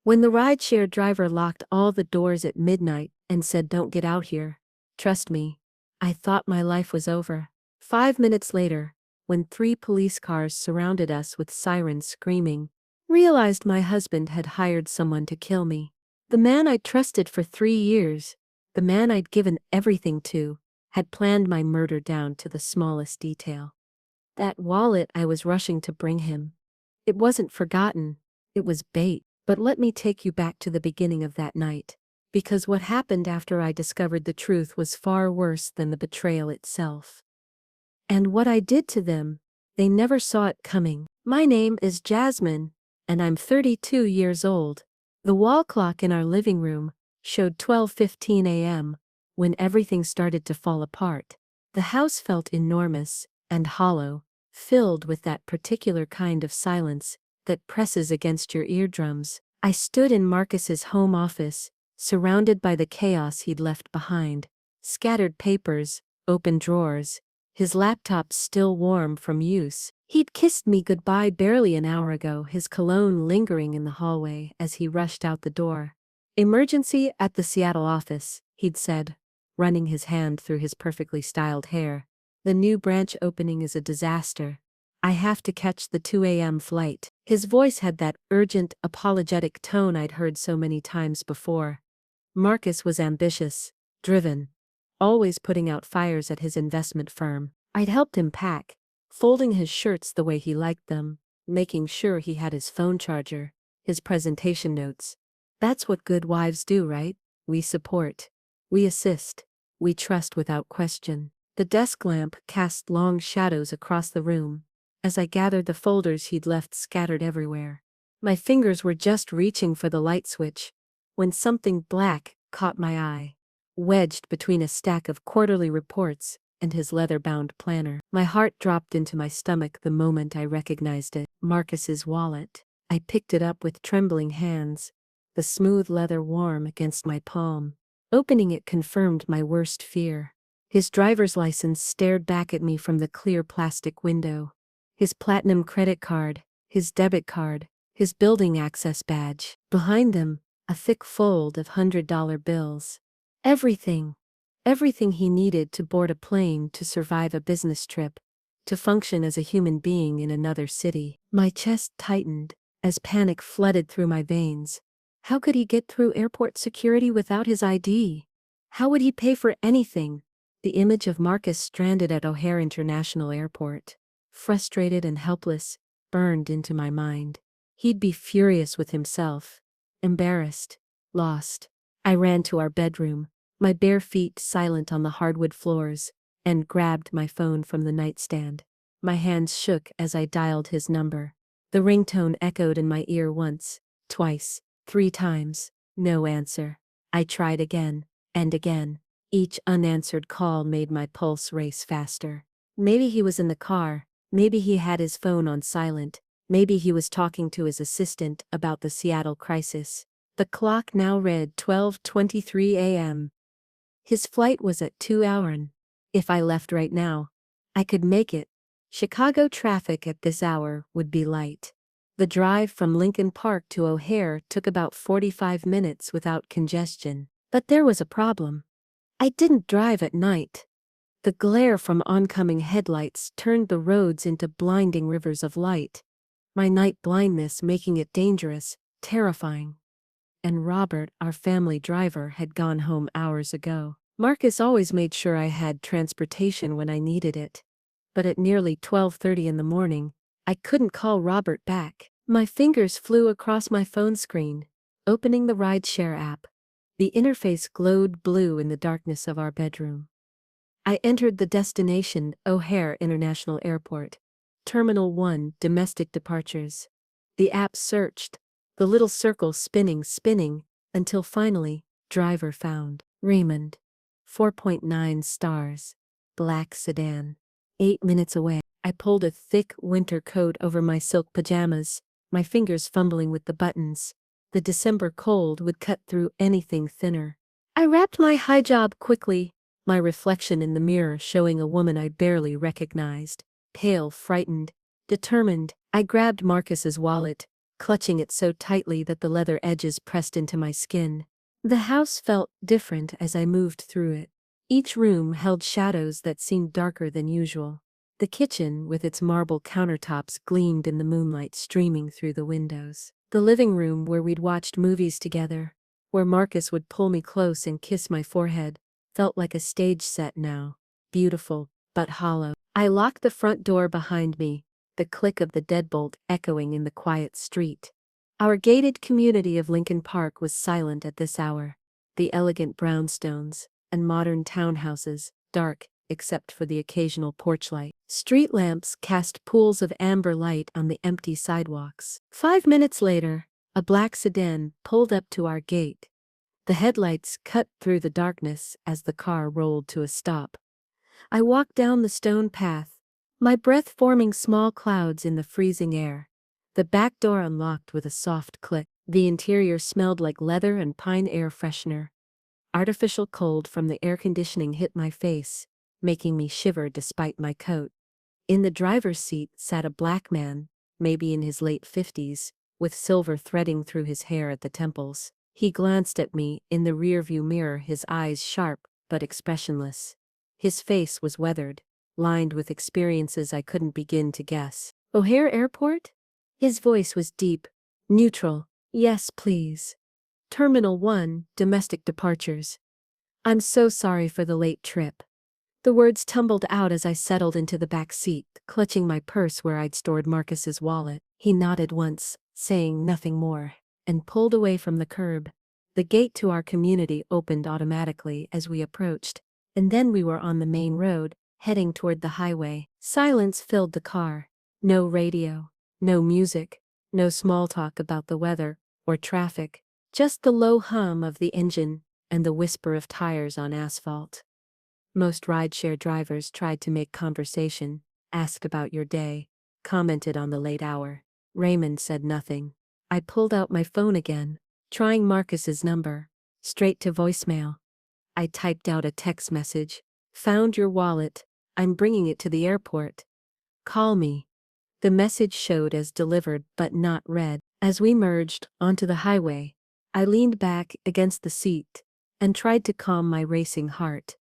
When the rideshare driver locked all the doors at midnight and said, "Don't get out here. Trust me," I thought my life was over. 5 minutes later, when 3 police cars surrounded us with sirens screaming, realized my husband had hired someone to kill me. The man I'd trusted for 3 years, the man I'd given everything to, had planned my murder down to the smallest detail. That wallet I was rushing to bring him. It wasn't forgotten, it was bait. But let me take you back to the beginning of that night. Because what happened after I discovered the truth was far worse than the betrayal itself. And what I did to them, they never saw it coming. My name is Jasmine, and I'm 32 years old. The wall clock in our living room showed 12:15 a.m. when everything started to fall apart. The house felt enormous and hollow, filled with that particular kind of silence that presses against your eardrums. I stood in Marcus's home office, surrounded by the chaos he'd left behind. Scattered papers, open drawers, his laptop still warm from use. He'd kissed me goodbye barely an hour ago, his cologne lingering in the hallway as he rushed out the door. "Emergency at the Seattle office," he'd said, running his hand through his perfectly styled hair. "The new branch opening is a disaster. I have to catch the 2 a.m. flight." His voice had that urgent, apologetic tone I'd heard so many times before. Marcus was ambitious, driven, always putting out fires at his investment firm. I'd helped him pack, folding his shirts the way he liked them, making sure he had his phone charger, his presentation notes. That's what good wives do, right? We support. We assist. We trust without question. The desk lamp cast long shadows across the room as I gathered the folders he'd left scattered everywhere. My fingers were just reaching for the light switch when something black caught my eye, wedged between a stack of quarterly reports and his leather-bound planner. My heart dropped into my stomach the moment I recognized it. Marcus's wallet. I picked it up with trembling hands, the smooth leather warm against my palm. Opening it confirmed my worst fear. His driver's license stared back at me from the clear plastic window. His platinum credit card, his debit card, his building access badge. Behind them, a thick fold of $100 bills. Everything he needed to board a plane, to survive a business trip, to function as a human being in another city. My chest tightened as panic flooded through my veins. How could he get through airport security without his ID? How would he pay for anything? The image of Marcus stranded at O'Hare International Airport, frustrated and helpless, burned into my mind. He'd be furious with himself, embarrassed, lost. I ran to our bedroom, my bare feet silent on the hardwood floors, and grabbed my phone from the nightstand. My hands shook as I dialed his number. The ringtone echoed in my ear once, twice, 3 times. No answer. I tried again, and again. Each unanswered call made my pulse race faster. Maybe he was in the car. Maybe he had his phone on silent. Maybe he was talking to his assistant about the Seattle crisis. The clock now read 12:23 a.m. His flight was at 2 hours. If I left right now, I could make it. Chicago traffic at this hour would be light. The drive from Lincoln Park to O'Hare took about 45 minutes without congestion. But there was a problem. I didn't drive at night. The glare from oncoming headlights turned the roads into blinding rivers of light, my night blindness making it dangerous, terrifying. And Robert, our family driver, had gone home hours ago. Marcus always made sure I had transportation when I needed it. But at nearly 12:30 in the morning, I couldn't call Robert back. My fingers flew across my phone screen, opening the rideshare app. The interface glowed blue in the darkness of our bedroom. I entered the destination, O'Hare International Airport. Terminal 1, domestic departures. The app searched, the little circle spinning, until finally, driver found. Raymond. 4.9 stars. Black sedan. 8 minutes away. I pulled a thick winter coat over my silk pajamas, my fingers fumbling with the buttons. The December cold would cut through anything thinner. I wrapped my hijab quickly, my reflection in the mirror showing a woman I barely recognized. Pale, frightened, determined, I grabbed Marcus's wallet, clutching it so tightly that the leather edges pressed into my skin. The house felt different as I moved through it. Each room held shadows that seemed darker than usual. The kitchen, with its marble countertops, gleamed in the moonlight streaming through the windows. The living room, where we'd watched movies together, where Marcus would pull me close and kiss my forehead, felt like a stage set now, beautiful, but hollow. I locked the front door behind me, the click of the deadbolt echoing in the quiet street. Our gated community of Lincoln Park was silent at this hour. The elegant brownstones and modern townhouses, dark except for the occasional porch light. Street lamps cast pools of amber light on the empty sidewalks. 5 minutes later, a black sedan pulled up to our gate. The headlights cut through the darkness as the car rolled to a stop. I walked down the stone path, my breath forming small clouds in the freezing air. The back door unlocked with a soft click. The interior smelled like leather and pine air freshener. Artificial cold from the air conditioning hit my face, making me shiver despite my coat. In the driver's seat sat a black man, maybe in his late 50s, with silver threading through his hair at the temples. He glanced at me in the rearview mirror, his eyes sharp but expressionless. His face was weathered, lined with experiences I couldn't begin to guess. O'Hare Airport? His voice was deep, neutral. Yes, please. Terminal 1, domestic departures. I'm so sorry for the late trip. The words tumbled out as I settled into the back seat, clutching my purse where I'd stored Marcus's wallet. He nodded once, saying nothing more, and pulled away from the curb. The gate to our community opened automatically as we approached, and then we were on the main road, heading toward the highway. Silence filled the car. No radio, no music, no small talk about the weather or traffic, just the low hum of the engine and the whisper of tires on asphalt. Most rideshare drivers tried to make conversation, asked about your day, commented on the late hour. Raymond said nothing. I pulled out my phone again, trying Marcus's number. Straight to voicemail. I typed out a text message. Found your wallet. I'm bringing it to the airport. Call me. The message showed as delivered but not read. As we merged onto the highway, I leaned back against the seat and tried to calm my racing heart.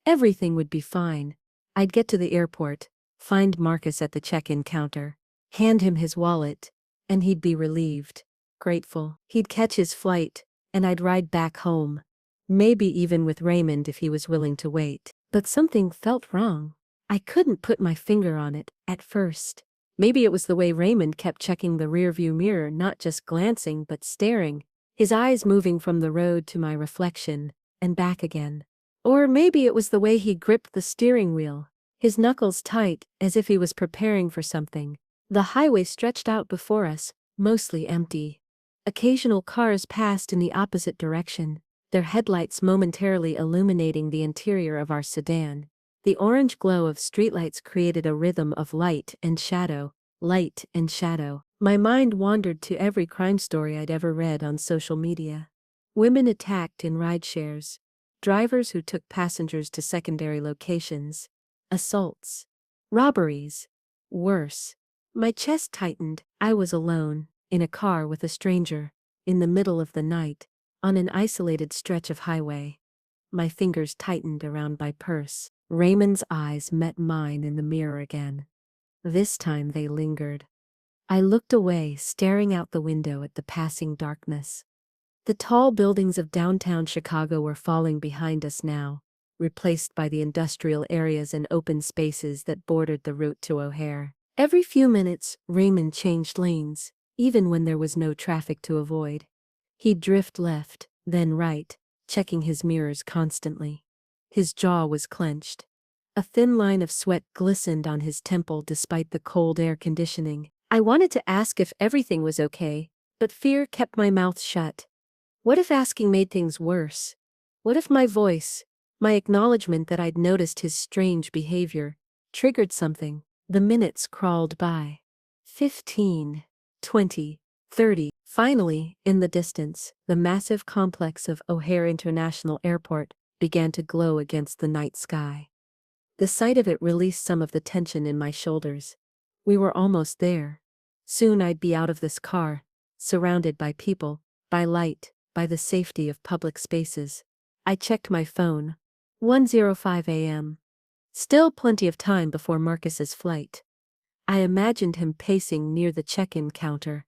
Everything would be fine. I'd get to the airport, find Marcus at the check-in counter, hand him his wallet, and he'd be relieved, grateful. He'd catch his flight, and I'd ride back home. Maybe even with Raymond if he was willing to wait. But something felt wrong. I couldn't put my finger on it at first. Maybe it was the way Raymond kept checking the rearview mirror, not just glancing but staring, his eyes moving from the road to my reflection and back again. Or maybe it was the way he gripped the steering wheel, his knuckles tight as if he was preparing for something. The highway stretched out before us, mostly empty. Occasional cars passed in the opposite direction, their headlights momentarily illuminating the interior of our sedan. The orange glow of streetlights created a rhythm of light and shadow, light and shadow. My mind wandered to every crime story I'd ever read on social media. Women attacked in rideshares, drivers who took passengers to secondary locations, assaults, robberies. Worse. My chest tightened. I was alone, in a car with a stranger, in the middle of the night, on an isolated stretch of highway. My fingers tightened around my purse. Raymond's eyes met mine in the mirror again. This time they lingered. I looked away, staring out the window at the passing darkness. The tall buildings of downtown Chicago were falling behind us now, replaced by the industrial areas and open spaces that bordered the route to O'Hare. Every few minutes, Raymond changed lanes, even when there was no traffic to avoid. He'd drift left, then right, checking his mirrors constantly. His jaw was clenched. A thin line of sweat glistened on his temple despite the cold air conditioning. I wanted to ask if everything was okay, but fear kept my mouth shut. What if asking made things worse? What if my voice, my acknowledgement that I'd noticed his strange behavior, triggered something? The minutes crawled by. 15, 20, 30. Finally, in the distance, the massive complex of O'Hare International Airport began to glow against the night sky. The sight of it released some of the tension in my shoulders. We were almost there. Soon I'd be out of this car, surrounded by people, by light, by the safety of public spaces. I checked my phone. 1:05 a.m. Still plenty of time before Marcus's flight. I imagined him pacing near the check-in counter,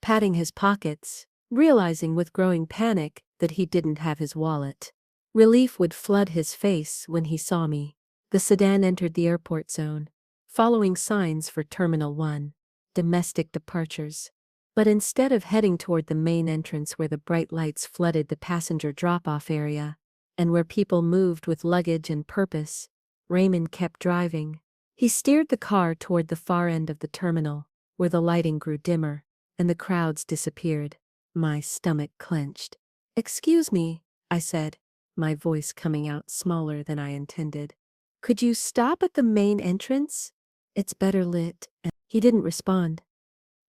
patting his pockets, realizing with growing panic that he didn't have his wallet. Relief would flood his face when he saw me. The sedan entered the airport zone, following signs for Terminal 1, domestic departures. But instead of heading toward the main entrance where the bright lights flooded the passenger drop-off area, and where people moved with luggage and purpose, Raymond kept driving. He steered the car toward the far end of the terminal, where the lighting grew dimmer, and the crowds disappeared. My stomach clenched. "Excuse me," I said, my voice coming out smaller than I intended. "Could you stop at the main entrance? It's better lit." He didn't respond.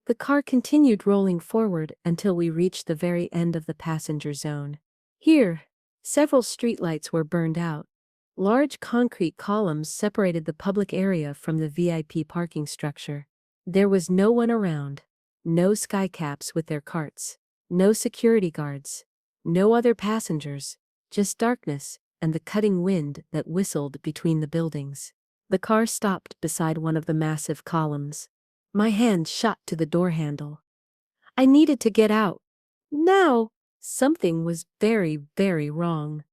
The car continued rolling forward until we reached the very end of the passenger zone. Here, several streetlights were burned out. Large concrete columns separated the public area from the VIP parking structure. There was no one around. No skycaps with their carts. No security guards. No other passengers. Just darkness and the cutting wind that whistled between the buildings. The car stopped beside one of the massive columns. My hand shot to the door handle. I needed to get out. Now, something was very, very wrong.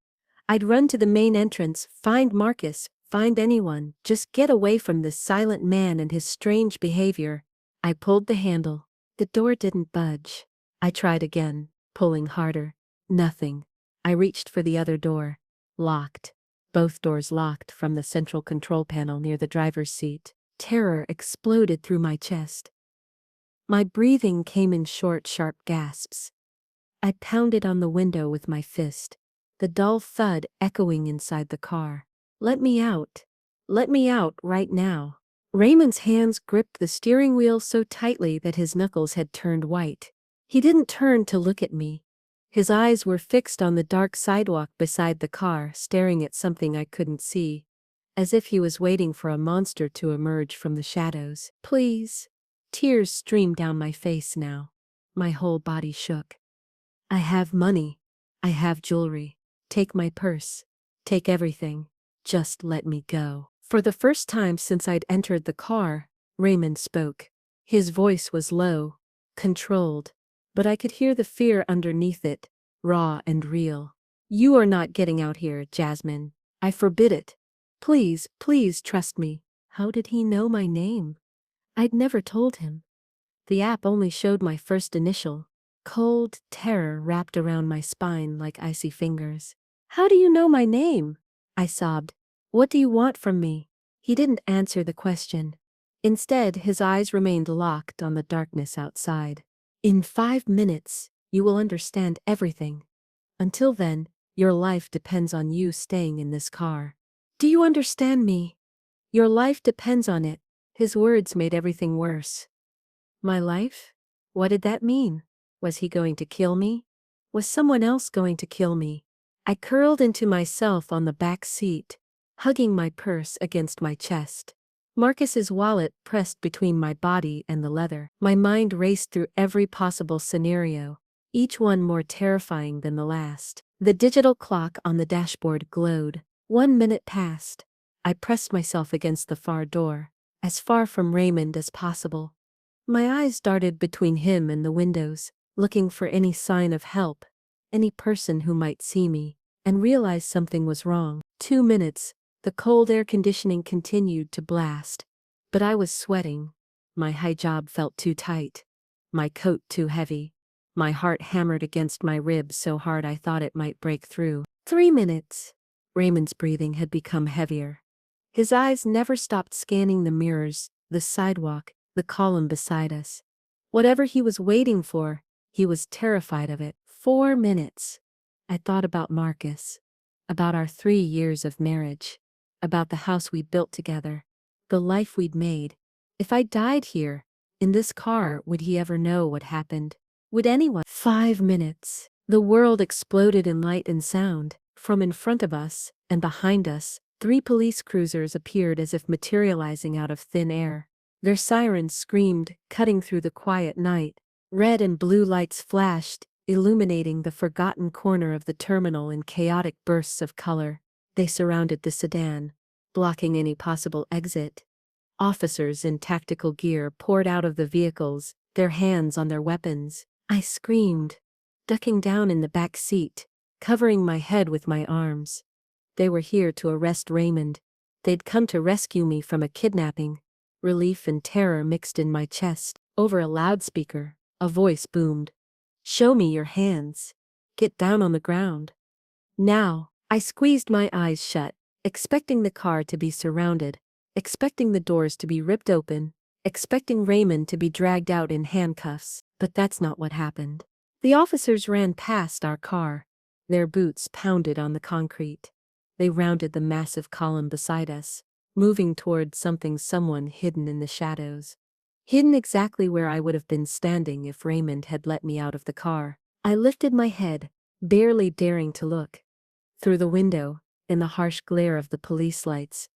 I'd run to the main entrance, find Marcus, find anyone, just get away from this silent man and his strange behavior. I pulled the handle. The door didn't budge. I tried again, pulling harder. Nothing. I reached for the other door. Locked. Both doors locked from the central control panel near the driver's seat. Terror exploded through my chest. My breathing came in short, sharp gasps. I pounded on the window with my fist, the dull thud echoing inside the car. "Let me out. Let me out right now." Raymond's hands gripped the steering wheel so tightly that his knuckles had turned white. He didn't turn to look at me. His eyes were fixed on the dark sidewalk beside the car, staring at something I couldn't see, as if he was waiting for a monster to emerge from the shadows. "Please." Tears streamed down my face now. My whole body shook. "I have money. I have jewelry. Take my purse. Take everything. Just let me go." For the first time since I'd entered the car, Raymond spoke. His voice was low, controlled, but I could hear the fear underneath it, raw and real. "You are not getting out here, Jasmine. I forbid it. Please, please trust me." How did he know my name? I'd never told him. The app only showed my first initial. Cold terror wrapped around my spine like icy fingers. "How do you know my name?" I sobbed. "What do you want from me?" He didn't answer the question. Instead, his eyes remained locked on the darkness outside. "In 5 minutes, you will understand everything. Until then, your life depends on you staying in this car." "Do you understand me? Your life depends on it." His words made everything worse. My life? What did that mean? Was he going to kill me? Was someone else going to kill me? I curled into myself on the back seat, hugging my purse against my chest. Marcus's wallet pressed between my body and the leather. My mind raced through every possible scenario, each one more terrifying than the last. The digital clock on the dashboard glowed. 1 minute passed. I pressed myself against the far door, as far from Raymond as possible. My eyes darted between him and the windows, looking for any sign of help, any person who might see me, and realized something was wrong. 2 minutes, the cold air conditioning continued to blast, but I was sweating. My hijab felt too tight, my coat too heavy. My heart hammered against my ribs so hard I thought it might break through. 3 minutes. Raymond's breathing had become heavier. His eyes never stopped scanning the mirrors, the sidewalk, the column beside us. Whatever he was waiting for, he was terrified of it. 4 minutes. I thought about Marcus, about our 3 years of marriage, about the house we built together, the life we'd made. If I died here, in this car, would he ever know what happened? Would anyone? 5 minutes. The world exploded in light and sound. From in front of us, and behind us, 3 police cruisers appeared as if materializing out of thin air. Their sirens screamed, cutting through the quiet night. Red and blue lights flashed, illuminating the forgotten corner of the terminal in chaotic bursts of color. They surrounded the sedan, blocking any possible exit. Officers in tactical gear poured out of the vehicles, their hands on their weapons. I screamed, ducking down in the back seat, covering my head with my arms. They were here to arrest Raymond. They'd come to rescue me from a kidnapping. Relief and terror mixed in my chest. Over a loudspeaker, a voice boomed. "Show me your hands. Get down on the ground." Now, I squeezed my eyes shut, expecting the car to be surrounded, expecting the doors to be ripped open, expecting Raymond to be dragged out in handcuffs. But that's not what happened. The officers ran past our car. Their boots pounded on the concrete. They rounded the massive column beside us, moving toward someone hidden in the shadows. Hidden exactly where I would have been standing if Raymond had let me out of the car. I lifted my head, barely daring to look. Through the window, in the harsh glare of the police lights,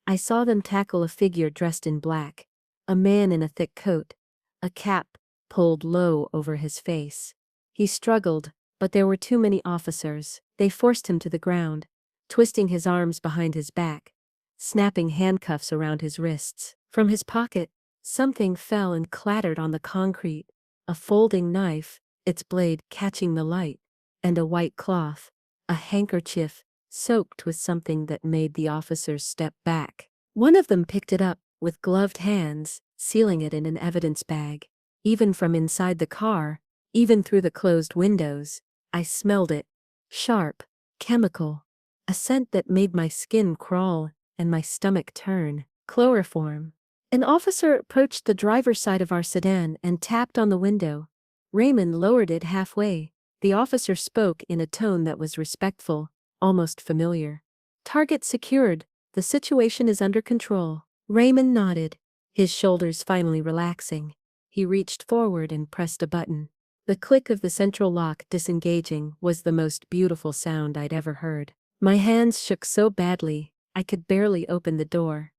I saw them tackle a figure dressed in black, a man in a thick coat, a cap pulled low over his face. He struggled, but there were too many officers. They forced him to the ground, twisting his arms behind his back, snapping handcuffs around his wrists. From his pocket, something fell and clattered on the concrete, a folding knife, its blade catching the light, and a white cloth, a handkerchief, soaked with something that made the officers step back. One of them picked it up, with gloved hands, sealing it in an evidence bag. Even from inside the car, even through the closed windows, I smelled it. Sharp, chemical, a scent that made my skin crawl and my stomach turn. Chloroform. An officer approached the driver's side of our sedan and tapped on the window. Raymond lowered it halfway. The officer spoke in a tone that was respectful, almost familiar. "Target secured. The situation is under control." Raymond nodded, his shoulders finally relaxing. He reached forward and pressed a button. The click of the central lock disengaging was the most beautiful sound I'd ever heard. My hands shook so badly, I could barely open the door.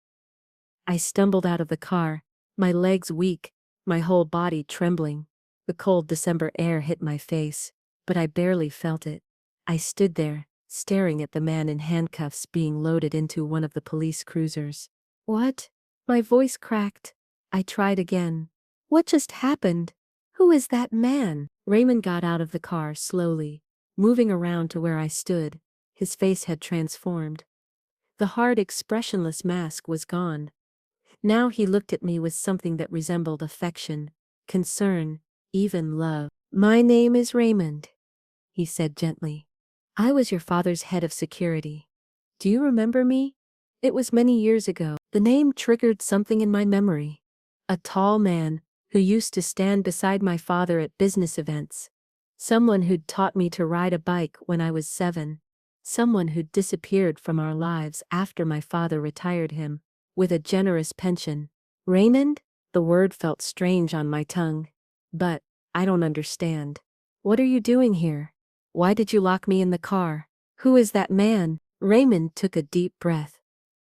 I stumbled out of the car, my legs weak, my whole body trembling. The cold December air hit my face, but I barely felt it. I stood there, staring at the man in handcuffs being loaded into one of the police cruisers. "What?" My voice cracked. I tried again. "What just happened? Who is that man?" Raymond got out of the car slowly, moving around to where I stood. His face had transformed. The hard, expressionless mask was gone. Now he looked at me with something that resembled affection, concern, even love. "My name is Raymond," he said gently. "I was your father's head of security. Do you remember me? It was many years ago." The name triggered something in my memory. A tall man, who used to stand beside my father at business events. Someone who'd taught me to ride a bike when I was 7. Someone who'd disappeared from our lives after my father retired him, with a generous pension. Raymond? The word felt strange on my tongue. But, I don't understand. What are you doing here? Why did you lock me in the car? Who is that man? Raymond took a deep breath.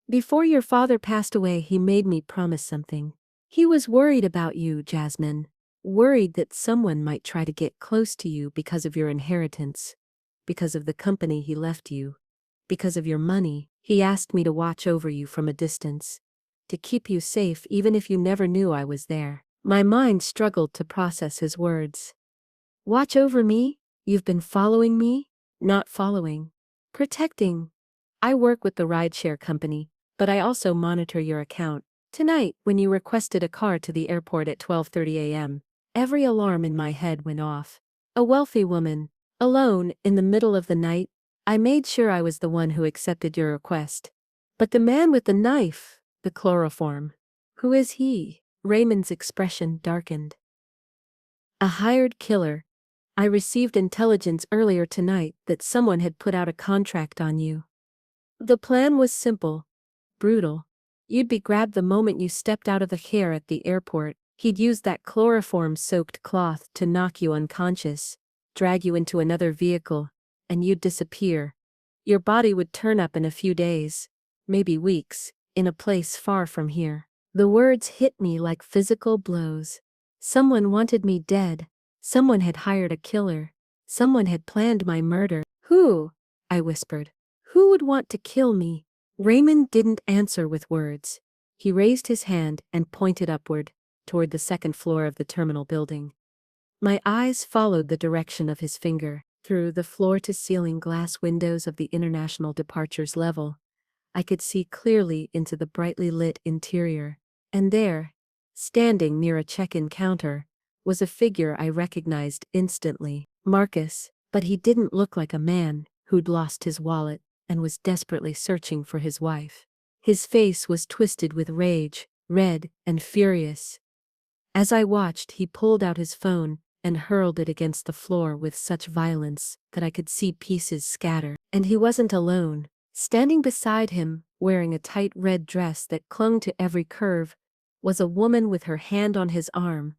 Before your father passed away, he made me promise something. He was worried about you, Jasmine. Worried that someone might try to get close to you because of your inheritance. Because of the company he left you. Because of your money. He asked me to watch over you from a distance. To keep you safe even if you never knew I was there. My mind struggled to process his words. Watch over me? You've been following me? Not following. Protecting. I work with the rideshare company, but I also monitor your account. Tonight, when you requested a car to the airport at 12:30 a.m., every alarm in my head went off. A wealthy woman, alone, in the middle of the night, I made sure I was the one who accepted your request. But the man with the knife, the chloroform, who is he? Raymond's expression darkened. A hired killer. I received intelligence earlier tonight that someone had put out a contract on you. The plan was simple, brutal. You'd be grabbed the moment you stepped out of the car at the airport. He'd use that chloroform-soaked cloth to knock you unconscious, drag you into another vehicle, and you'd disappear. Your body would turn up in a few days, maybe weeks, in a place far from here. The words hit me like physical blows. Someone wanted me dead, Someone had hired a killer. Someone had planned my murder. Who? I whispered. Who would want to kill me? Raymond didn't answer with words. He raised his hand and pointed upward, toward the second floor of the terminal building. My eyes followed the direction of his finger. Through the floor-to-ceiling glass windows of the International Departures level, I could see clearly into the brightly lit interior. And there, standing near a check-in counter, was a figure I recognized instantly. Marcus, but he didn't look like a man who'd lost his wallet and was desperately searching for his wife. His face was twisted with rage, red and furious. As I watched, he pulled out his phone and hurled it against the floor with such violence that I could see pieces scatter. And he wasn't alone. Standing beside him, wearing a tight red dress that clung to every curve, was a woman with her hand on his arm.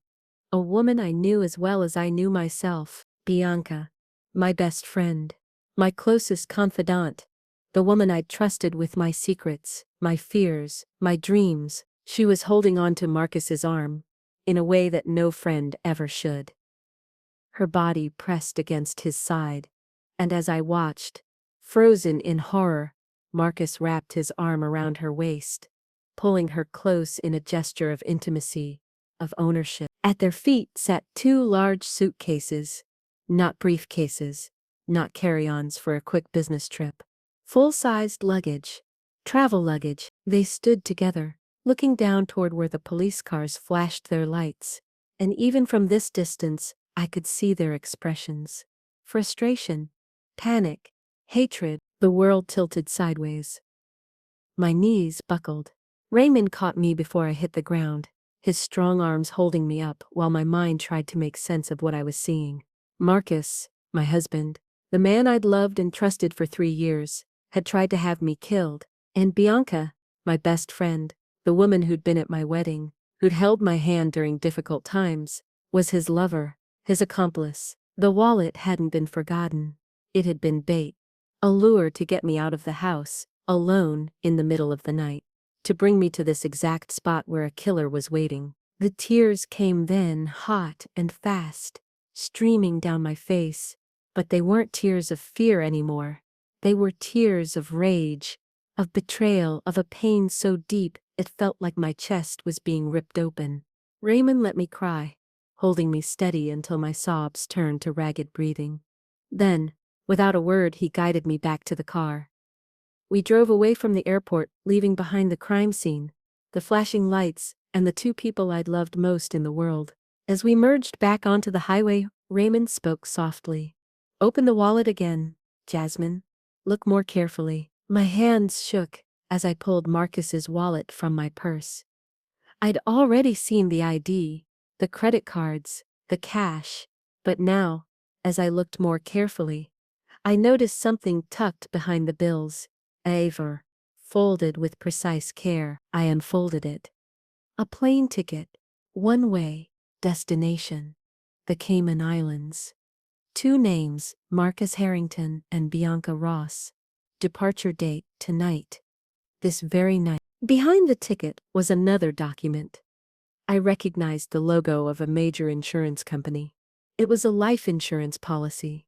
A woman I knew as well as I knew myself. Bianca. My best friend. My closest confidant. The woman I'd trusted with my secrets, my fears, my dreams. She was holding on to Marcus's arm, in a way that no friend ever should. Her body pressed against his side, and as I watched, frozen in horror, Marcus wrapped his arm around her waist, pulling her close in a gesture of intimacy, of ownership. At their feet sat two large suitcases, not briefcases, not carry-ons for a quick business trip. Full-sized luggage, travel luggage. They stood together, looking down toward where the police cars flashed their lights, and even from this distance, I could see their expressions. Frustration, panic, hatred. The world tilted sideways. My knees buckled. Raymond caught me before I hit the ground, his strong arms holding me up while my mind tried to make sense of what I was seeing. Marcus, my husband, the man I'd loved and trusted for 3 years, had tried to have me killed. And Bianca, my best friend, the woman who'd been at my wedding, who'd held my hand during difficult times, was his lover, his accomplice. The wallet hadn't been forgotten. It had been bait. A lure to get me out of the house, alone, in the middle of the night. To bring me to this exact spot where a killer was waiting. The tears came then, hot and fast, streaming down my face. But they weren't tears of fear anymore. They were tears of rage, of betrayal, of a pain so deep it felt like my chest was being ripped open. Raymond let me cry, holding me steady until my sobs turned to ragged breathing. Then, without a word, he guided me back to the car. We drove away from the airport, leaving behind the crime scene, the flashing lights, and the two people I'd loved most in the world. As we merged back onto the highway, Raymond spoke softly. "Open the wallet again, Jasmine. Look more carefully." My hands shook as I pulled Marcus's wallet from my purse. I'd already seen the ID, the credit cards, the cash, but now, as I looked more carefully, I noticed something tucked behind the bills, over, folded with precise care. I unfolded it. A plane ticket, one way, destination, the Cayman Islands. 2 names, Marcus Harrington and Bianca Ross. Departure date, tonight. This very night. Behind the ticket was another document. I recognized the logo of a major insurance company. It was a life insurance policy.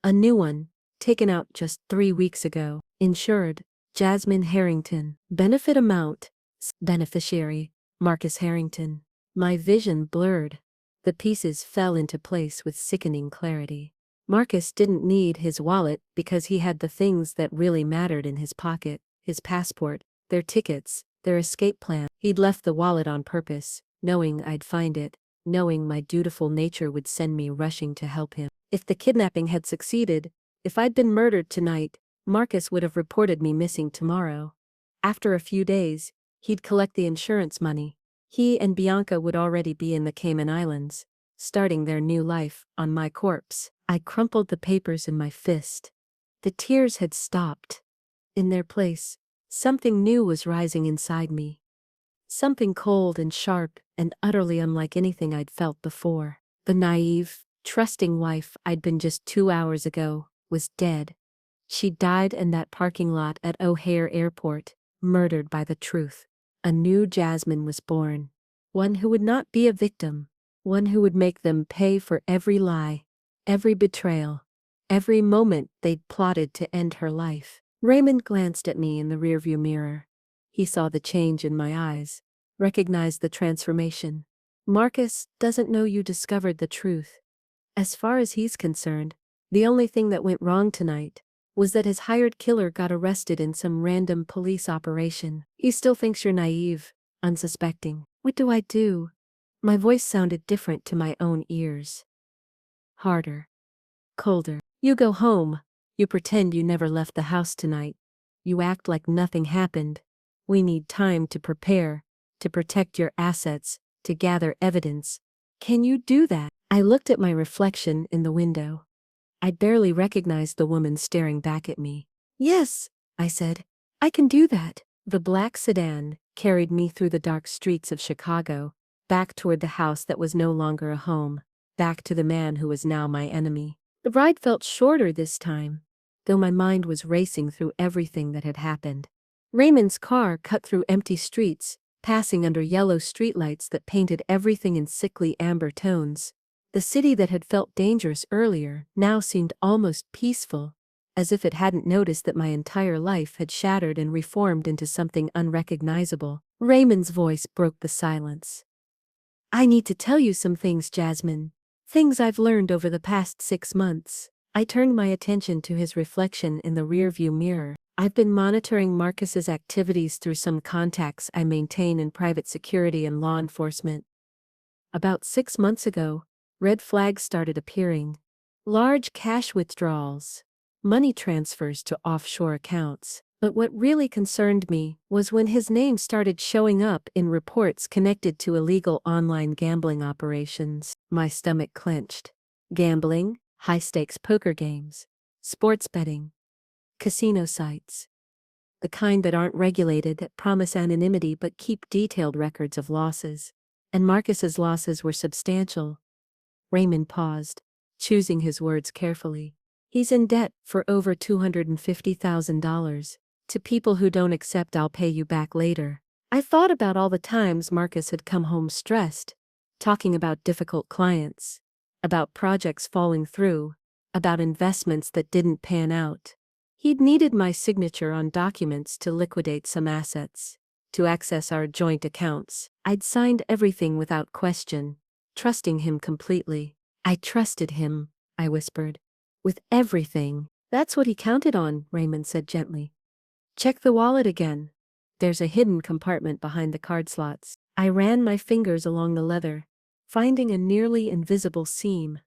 A new one, taken out just 3 weeks ago. Insured, Jasmine Harrington. Benefit amount, beneficiary, Marcus Harrington. My vision blurred. The pieces fell into place with sickening clarity. Marcus didn't need his wallet because he had the things that really mattered in his pocket: his passport, their tickets, their escape plan. He'd left the wallet on purpose, knowing I'd find it, knowing my dutiful nature would send me rushing to help him. If the kidnapping had succeeded, if I'd been murdered tonight, Marcus would have reported me missing tomorrow. After a few days, he'd collect the insurance money. He and Bianca would already be in the Cayman Islands, starting their new life on my corpse. I crumpled the papers in my fist. The tears had stopped. In their place, something new was rising inside me. Something cold and sharp and utterly unlike anything I'd felt before. The naive, trusting wife I'd been just 2 hours ago was dead. She died in that parking lot at O'Hare Airport, murdered by the truth. A new Jasmine was born. One who would not be a victim. One who would make them pay for every lie, every betrayal, every moment they'd plotted to end her life. Raymond glanced at me in the rearview mirror. He saw the change in my eyes, recognized the transformation. Marcus doesn't know you discovered the truth. As far as he's concerned, the only thing that went wrong tonight was that his hired killer got arrested in some random police operation. He still thinks you're naive, unsuspecting. What do I do? My voice sounded different to my own ears. Harder. Colder. You go home. You pretend you never left the house tonight. You act like nothing happened. We need time to prepare, to protect your assets, to gather evidence. Can you do that? I looked at my reflection in the window. I barely recognized the woman staring back at me. Yes, I said. I can do that. The black sedan carried me through the dark streets of Chicago, back toward the house that was no longer a home, back to the man who was now my enemy. The ride felt shorter this time, though my mind was racing through everything that had happened. Raymond's car cut through empty streets, passing under yellow streetlights that painted everything in sickly amber tones. The city that had felt dangerous earlier now seemed almost peaceful, as if it hadn't noticed that my entire life had shattered and reformed into something unrecognizable. Raymond's voice broke the silence. I need to tell you some things, Jasmine. Things I've learned over the past 6 months. I turned my attention to his reflection in the rearview mirror. I've been monitoring Marcus's activities through some contacts I maintain in private security and law enforcement. About 6 months ago, red flags started appearing. Large cash withdrawals, money transfers to offshore accounts. But what really concerned me was when his name started showing up in reports connected to illegal online gambling operations. My stomach clenched. Gambling, high-stakes poker games, sports betting, casino sites. The kind that aren't regulated, that promise anonymity but keep detailed records of losses. And Marcus's losses were substantial. Raymond paused, choosing his words carefully. He's in debt for over $250,000. To people who don't accept "I'll pay you back later." I thought about all the times Marcus had come home stressed, talking about difficult clients, about projects falling through, about investments that didn't pan out. He'd needed my signature on documents to liquidate some assets, to access our joint accounts. I'd signed everything without question, trusting him completely. I trusted him, I whispered. With everything. That's what he counted on, Raymond said gently. Check the wallet again. There's a hidden compartment behind the card slots. I ran my fingers along the leather, finding a nearly invisible seam.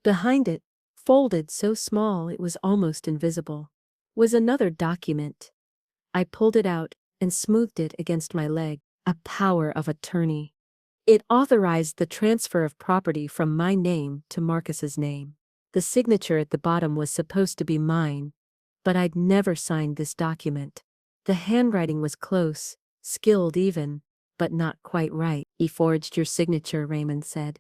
Behind it, folded so small it was almost invisible, was another document. I pulled it out and smoothed it against my leg. A power of attorney. It authorized the transfer of property from my name to Marcus's name. The signature at the bottom was supposed to be mine, but I'd never signed this document. The handwriting was close, skilled even, but not quite right. He forged your signature, Raymond said.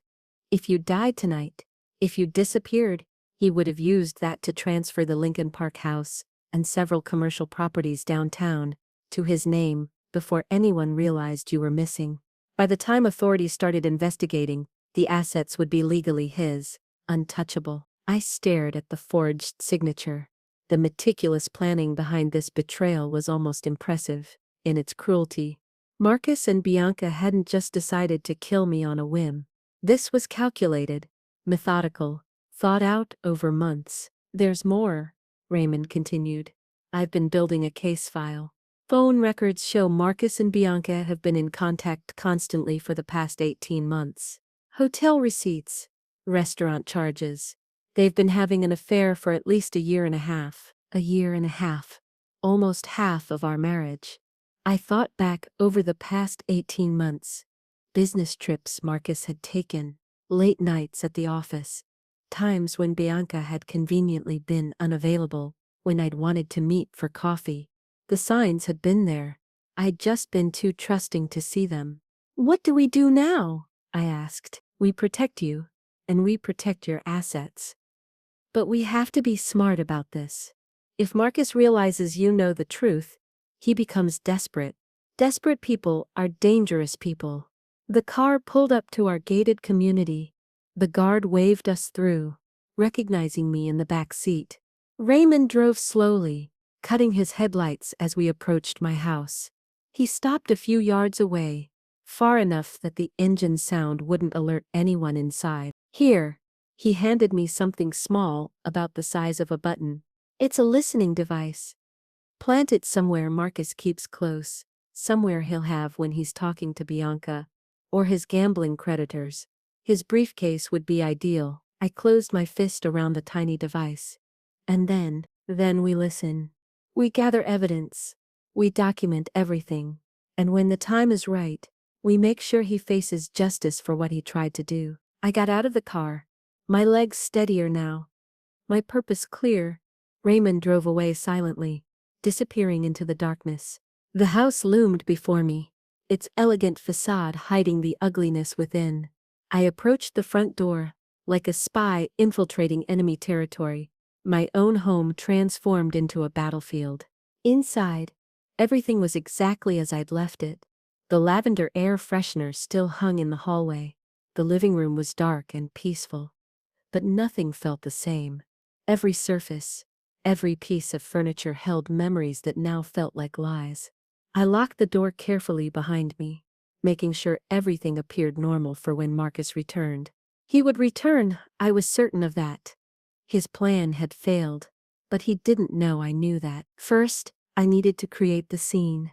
If you died tonight, if you disappeared, he would have used that to transfer the Lincoln Park house and several commercial properties downtown to his name before anyone realized you were missing. By the time authorities started investigating, the assets would be legally his, untouchable. I stared at the forged signature. The meticulous planning behind this betrayal was almost impressive in its cruelty. Marcus and Bianca hadn't just decided to kill me on a whim. This was calculated, methodical, thought out over months. There's more, Raymond continued. I've been building a case file. Phone records show Marcus and Bianca have been in contact constantly for the past 18 months. Hotel receipts, restaurant charges. They've been having an affair for at least a year and a half. A year and a half. Almost half of our marriage. I thought back over the past 18 months. Business trips Marcus had taken, late nights at the office, times when Bianca had conveniently been unavailable, when I'd wanted to meet for coffee. The signs had been there. I'd just been too trusting to see them. What do we do now? I asked. We protect you, and we protect your assets. But we have to be smart about this. If Marcus realizes you know the truth, he becomes desperate. Desperate people are dangerous people. The car pulled up to our gated community. The guard waved us through, recognizing me in the back seat. Raymond drove slowly, cutting his headlights as we approached my house. He stopped a few yards away, far enough that the engine sound wouldn't alert anyone inside. Here, he handed me something small, about the size of a button. It's a listening device. Plant it somewhere Marcus keeps close, somewhere he'll have when he's talking to Bianca, or his gambling creditors. His briefcase would be ideal. I closed my fist around the tiny device. And then we listen. We gather evidence. We document everything. And when the time is right, we make sure he faces justice for what he tried to do. I got out of the car, my legs steadier now, my purpose clear. Raymond drove away silently, disappearing into the darkness. The house loomed before me, its elegant facade hiding the ugliness within. I approached the front door, like a spy infiltrating enemy territory, my own home transformed into a battlefield. Inside, everything was exactly as I'd left it. The lavender air freshener still hung in the hallway. The living room was dark and peaceful. But nothing felt the same. Every surface, every piece of furniture held memories that now felt like lies. I locked the door carefully behind me, making sure everything appeared normal for when Marcus returned. He would return, I was certain of that. His plan had failed, but he didn't know I knew that. First, I needed to create the scene.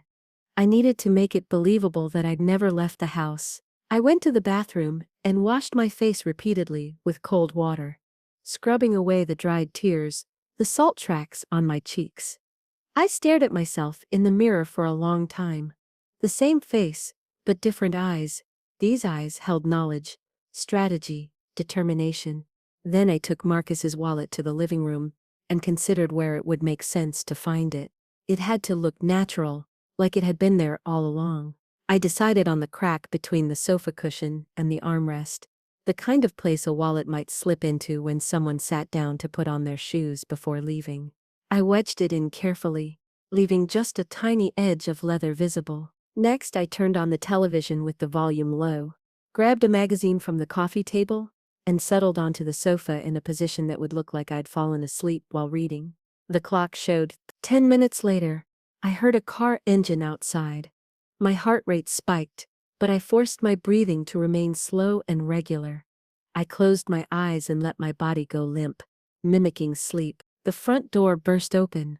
I needed to make it believable that I'd never left the house. I went to the bathroom and washed my face repeatedly with cold water, scrubbing away the dried tears, the salt tracks on my cheeks. I stared at myself in the mirror for a long time. The same face, but different eyes. These eyes held knowledge, strategy, determination. Then I took Marcus's wallet to the living room and considered where it would make sense to find it. It had to look natural, like it had been there all along. I decided on the crack between the sofa cushion and the armrest, the kind of place a wallet might slip into when someone sat down to put on their shoes before leaving. I wedged it in carefully, leaving just a tiny edge of leather visible. Next, I turned on the television with the volume low, grabbed a magazine from the coffee table, and settled onto the sofa in a position that would look like I'd fallen asleep while reading. The clock showed 10 minutes later. I heard a car engine outside. My heart rate spiked, but I forced my breathing to remain slow and regular. I closed my eyes and let my body go limp, mimicking sleep. The front door burst open.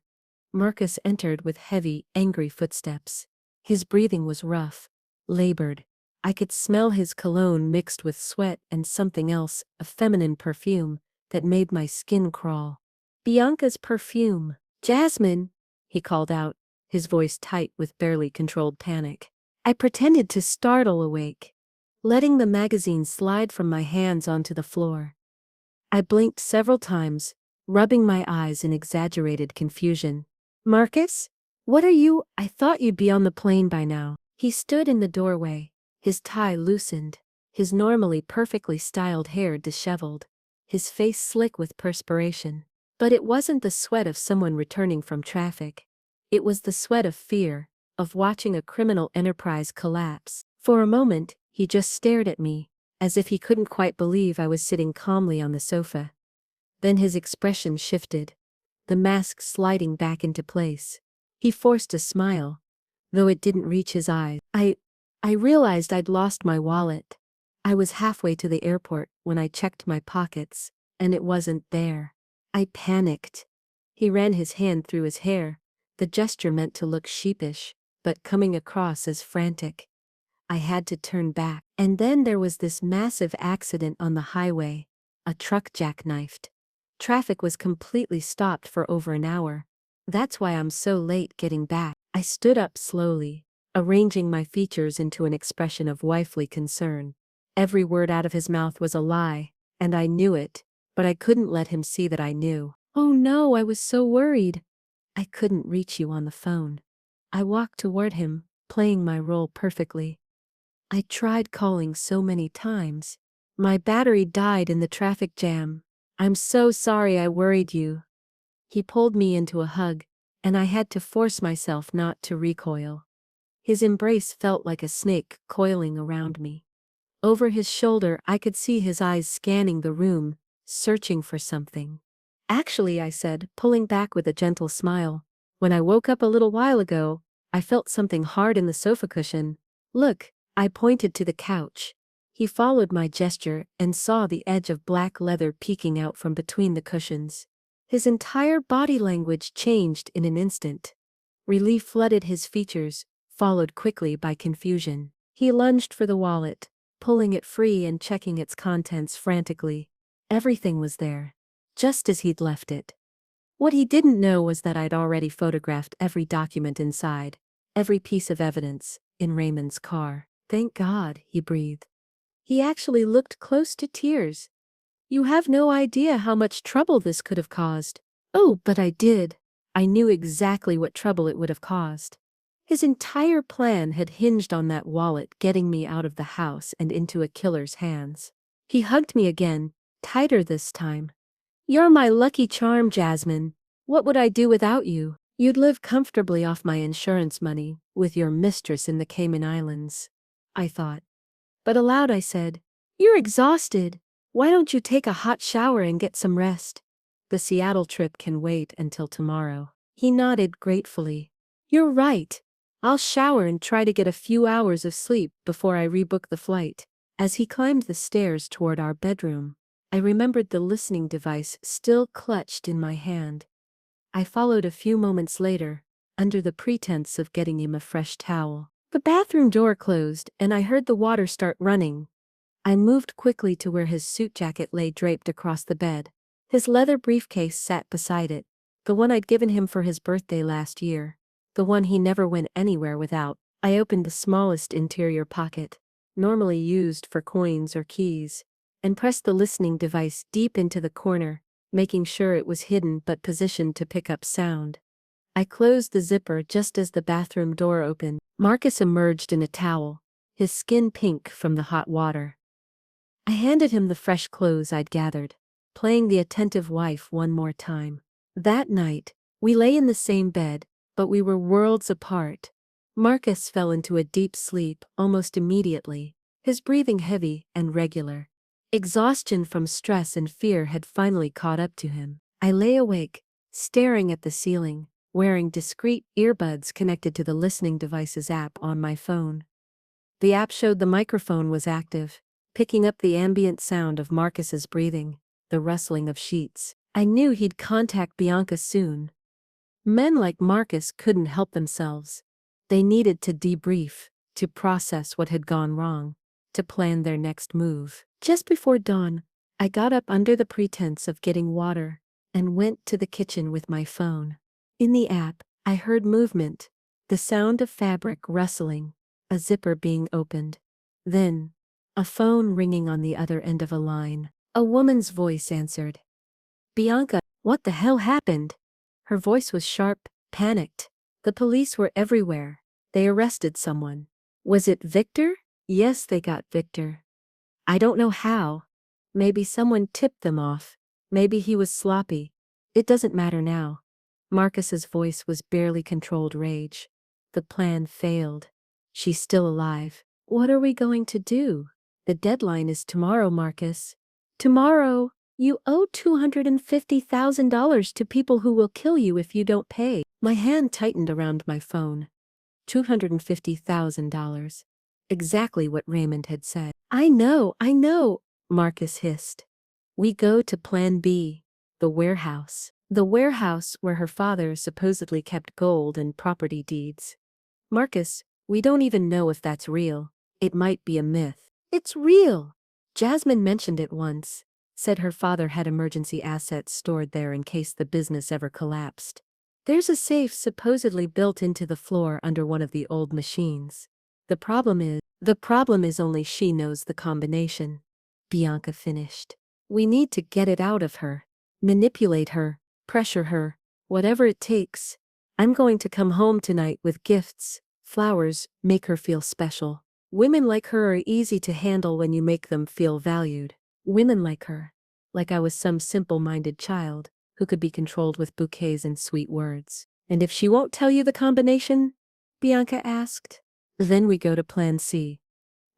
Marcus entered with heavy, angry footsteps. His breathing was rough, labored. I could smell his cologne mixed with sweat and something else, a feminine perfume, that made my skin crawl. Bianca's perfume. Jasmine, he called out, his voice tight with barely controlled panic. I pretended to startle awake, letting the magazine slide from my hands onto the floor. I blinked several times, rubbing my eyes in exaggerated confusion. Marcus? What are you? I thought you'd be on the plane by now. He stood in the doorway, his tie loosened, his normally perfectly styled hair disheveled, his face slick with perspiration. But it wasn't the sweat of someone returning from traffic. It was the sweat of fear, of watching a criminal enterprise collapse. For a moment, he just stared at me, as if he couldn't quite believe I was sitting calmly on the sofa. Then his expression shifted, the mask sliding back into place. He forced a smile, though it didn't reach his eyes. I realized I'd lost my wallet. I was halfway to the airport when I checked my pockets, and it wasn't there. I panicked. He ran his hand through his hair, the gesture meant to look sheepish, but coming across as frantic. I had to turn back. And then there was this massive accident on the highway. A truck jackknifed. Traffic was completely stopped for over an hour. That's why I'm so late getting back. I stood up slowly, arranging my features into an expression of wifely concern. Every word out of his mouth was a lie, and I knew it, but I couldn't let him see that I knew. Oh no, I was so worried. I couldn't reach you on the phone. I walked toward him, playing my role perfectly. I tried calling so many times. My battery died in the traffic jam. I'm so sorry I worried you. He pulled me into a hug, and I had to force myself not to recoil. His embrace felt like a snake coiling around me. Over his shoulder, I could see his eyes scanning the room, searching for something. Actually, I said, pulling back with a gentle smile. When I woke up a little while ago, I felt something hard in the sofa cushion. Look, I pointed to the couch. He followed my gesture and saw the edge of black leather peeking out from between the cushions. His entire body language changed in an instant. Relief flooded his features, followed quickly by confusion. He lunged for the wallet, pulling it free and checking its contents frantically. Everything was there, just as he'd left it. What he didn't know was that I'd already photographed every document inside, every piece of evidence, in Raymond's car. Thank God, he breathed. He actually looked close to tears. You have no idea how much trouble this could have caused. Oh, but I did. I knew exactly what trouble it would have caused. His entire plan had hinged on that wallet getting me out of the house and into a killer's hands. He hugged me again, tighter this time. You're my lucky charm, Jasmine. What would I do without you? You'd live comfortably off my insurance money, with your mistress in the Cayman Islands, I thought. But aloud I said, You're exhausted. Why don't you take a hot shower and get some rest? The Seattle trip can wait until tomorrow. He nodded gratefully. You're right. I'll shower and try to get a few hours of sleep before I rebook the flight. As he climbed the stairs toward our bedroom, I remembered the listening device still clutched in my hand. I followed a few moments later, under the pretense of getting him a fresh towel. The bathroom door closed and I heard the water start running. I moved quickly to where his suit jacket lay draped across the bed. His leather briefcase sat beside it, the one I'd given him for his birthday last year, the one he never went anywhere without. I opened the smallest interior pocket, normally used for coins or keys, and pressed the listening device deep into the corner, making sure it was hidden but positioned to pick up sound. I closed the zipper just as the bathroom door opened. Marcus emerged in a towel, his skin pink from the hot water. I handed him the fresh clothes I'd gathered, playing the attentive wife one more time. That night, we lay in the same bed, but we were worlds apart. Marcus fell into a deep sleep almost immediately, his breathing heavy and regular. Exhaustion from stress and fear had finally caught up to him. I lay awake, staring at the ceiling, wearing discreet earbuds connected to the listening device's app on my phone. The app showed the microphone was active, picking up the ambient sound of Marcus's breathing, the rustling of sheets. I knew he'd contact Bianca soon. Men like Marcus couldn't help themselves. They needed to debrief, to process what had gone wrong, to plan their next move. Just before dawn, I got up under the pretense of getting water and went to the kitchen with my phone. In the app, I heard movement, the sound of fabric rustling, a zipper being opened. Then, a phone ringing on the other end of a line. A woman's voice answered. Bianca, what the hell happened? Her voice was sharp, panicked. The police were everywhere. They arrested someone. Was it Victor? Yes, they got Victor. I don't know how. Maybe someone tipped them off. Maybe he was sloppy. It doesn't matter now. Marcus's voice was barely controlled rage. The plan failed. She's still alive. What are we going to do? The deadline is tomorrow, Marcus. Tomorrow? You owe $250,000 to people who will kill you if you don't pay. My hand tightened around my phone. $250,000. Exactly what Raymond had said. I know, Marcus hissed. We go to Plan B, the warehouse. The warehouse where her father supposedly kept gold and property deeds. Marcus, we don't even know if that's real. It might be a myth. It's real. Jasmine mentioned it once. Said her father had emergency assets stored there in case the business ever collapsed. There's a safe supposedly built into the floor under one of the old machines. The problem is only she knows the combination. Bianca finished. We need to get it out of her. Manipulate her, pressure her, whatever it takes. I'm going to come home tonight with gifts, flowers, make her feel special. Women like her are easy to handle when you make them feel valued. Women like her. Like I was some simple-minded child who could be controlled with bouquets and sweet words. And if she won't tell you the combination? Bianca asked. Then we go to Plan C.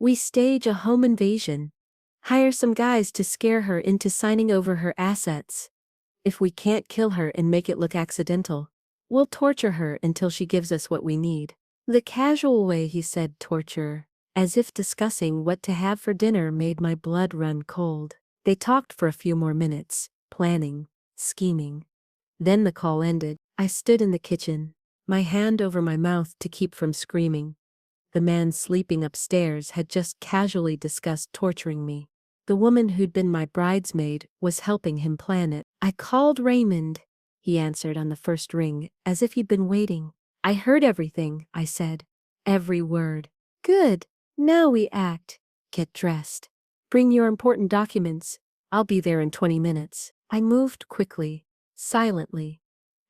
We stage a home invasion. Hire some guys to scare her into signing over her assets. If we can't kill her and make it look accidental, we'll torture her until she gives us what we need. The casual way he said torture, as if discussing what to have for dinner, made my blood run cold. They talked for a few more minutes, planning, scheming. Then the call ended. I stood in the kitchen, my hand over my mouth to keep from screaming. The man sleeping upstairs had just casually discussed torturing me. The woman who'd been my bridesmaid was helping him plan it. I called Raymond, he answered on the first ring, as if he'd been waiting. I heard everything, I said. Every word. Good. Now we act. Get dressed. Bring your important documents. I'll be there in 20 minutes. I moved quickly, silently.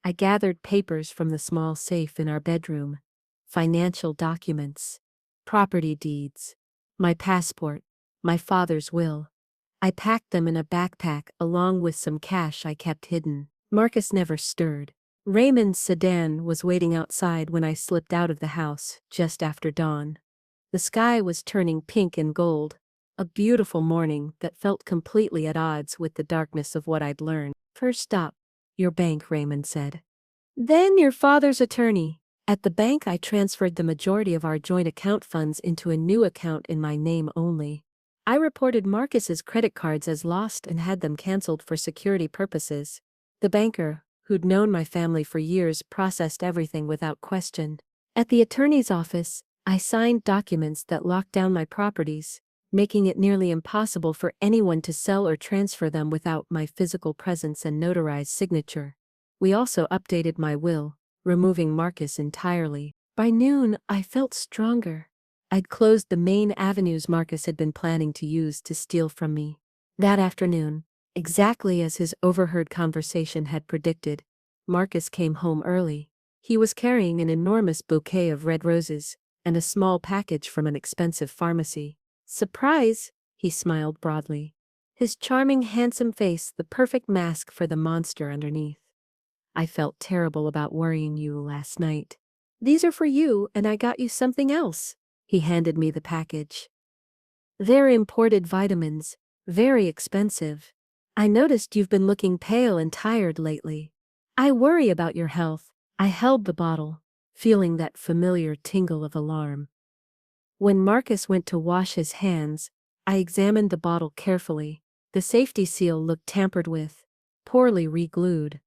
I gathered papers from the small safe in our bedroom. Financial documents, property deeds, my passport, my father's will. I packed them in a backpack along with some cash I kept hidden. Marcus never stirred. Raymond's sedan was waiting outside when I slipped out of the house just after dawn. The sky was turning pink and gold, a beautiful morning that felt completely at odds with the darkness of what I'd learned. First stop, your bank, Raymond said. Then your father's attorney. At the bank, I transferred the majority of our joint account funds into a new account in my name only. I reported Marcus's credit cards as lost and had them canceled for security purposes. The banker, who'd known my family for years, processed everything without question. At the attorney's office, I signed documents that locked down my properties, making it nearly impossible for anyone to sell or transfer them without my physical presence and notarized signature. We also updated my will, removing Marcus entirely. By noon, I felt stronger. I'd closed the main avenues Marcus had been planning to use to steal from me. That afternoon, exactly as his overheard conversation had predicted, Marcus came home early. He was carrying an enormous bouquet of red roses and a small package from an expensive pharmacy. Surprise, he smiled broadly. His charming, handsome face the perfect mask for the monster underneath. I felt terrible about worrying you last night. These are for you, and I got you something else. He handed me the package. They're imported vitamins, very expensive. I noticed you've been looking pale and tired lately. I worry about your health. I held the bottle, feeling that familiar tingle of alarm. When Marcus went to wash his hands, I examined the bottle carefully. The safety seal looked tampered with, poorly re-glued.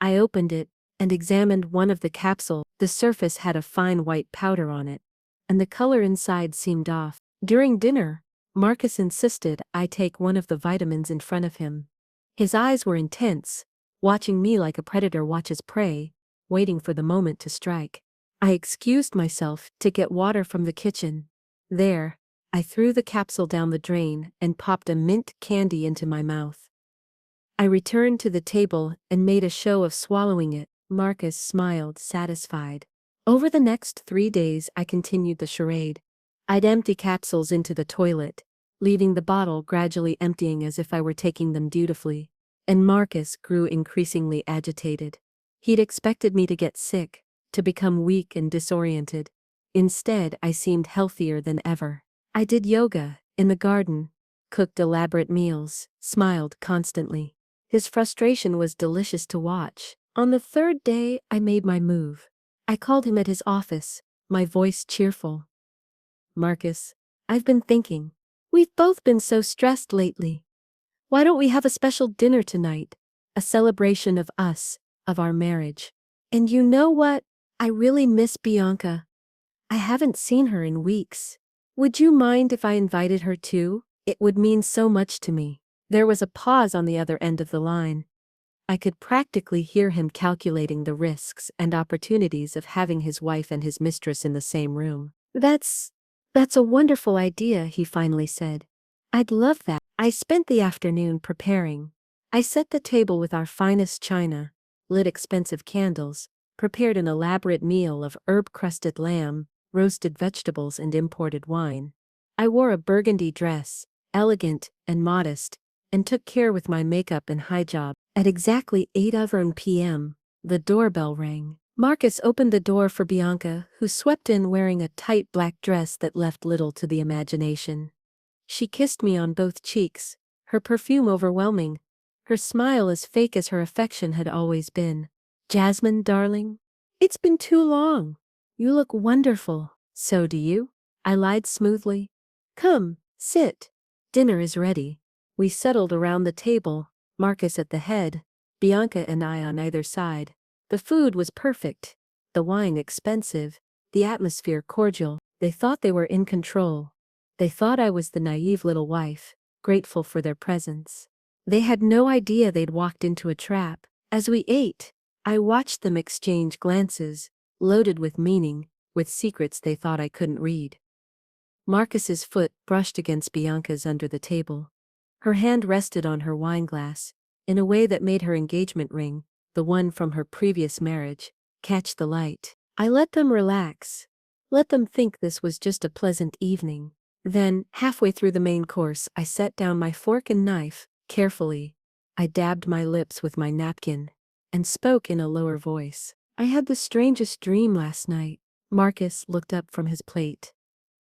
I opened it and examined one of the capsules. The surface had a fine white powder on it, and the color inside seemed off. During dinner, Marcus insisted I take one of the vitamins in front of him. His eyes were intense, watching me like a predator watches prey, waiting for the moment to strike. I excused myself to get water from the kitchen. There, I threw the capsule down the drain and popped a mint candy into my mouth. I returned to the table and made a show of swallowing it. Marcus smiled, satisfied. Over the next 3 days, I continued the charade. I'd empty capsules into the toilet, leaving the bottle gradually emptying as if I were taking them dutifully. And Marcus grew increasingly agitated. He'd expected me to get sick, to become weak and disoriented. Instead, I seemed healthier than ever. I did yoga, in the garden, cooked elaborate meals, smiled constantly. His frustration was delicious to watch. On the 3rd day, I made my move. I called him at his office, my voice cheerful. Marcus, I've been thinking. We've both been so stressed lately. Why don't we have a special dinner tonight? A celebration of us, of our marriage. And you know what? I really miss Bianca. I haven't seen her in weeks. Would you mind if I invited her too? It would mean so much to me. There was a pause on the other end of the line. I could practically hear him calculating the risks and opportunities of having his wife and his mistress in the same room. That's a wonderful idea, he finally said. I'd love that. I spent the afternoon preparing. I set the table with our finest china, lit expensive candles, prepared an elaborate meal of herb-crusted lamb, roasted vegetables, and imported wine. I wore a burgundy dress, elegant and modest, and took care with my makeup and hijab. At exactly 8:11 p.m., the doorbell rang. Marcus opened the door for Bianca, who swept in wearing a tight black dress that left little to the imagination. She kissed me on both cheeks, her perfume overwhelming, her smile as fake as her affection had always been. "Jasmine, darling, it's been too long. You look wonderful." "So do you," I lied smoothly. "Come, sit. Dinner is ready." We settled around the table, Marcus at the head, Bianca and I on either side. The food was perfect, the wine expensive, the atmosphere cordial. They thought they were in control. They thought I was the naive little wife, grateful for their presence. They had no idea they'd walked into a trap. As we ate, I watched them exchange glances, loaded with meaning, with secrets they thought I couldn't read. Marcus's foot brushed against Bianca's under the table. Her hand rested on her wineglass, in a way that made her engagement ring, the one from her previous marriage, catch the light. I let them relax. Let them think this was just a pleasant evening. Then, halfway through the main course, I set down my fork and knife, carefully. I dabbed my lips with my napkin, and spoke in a lower voice. "I had the strangest dream last night." Marcus looked up from his plate.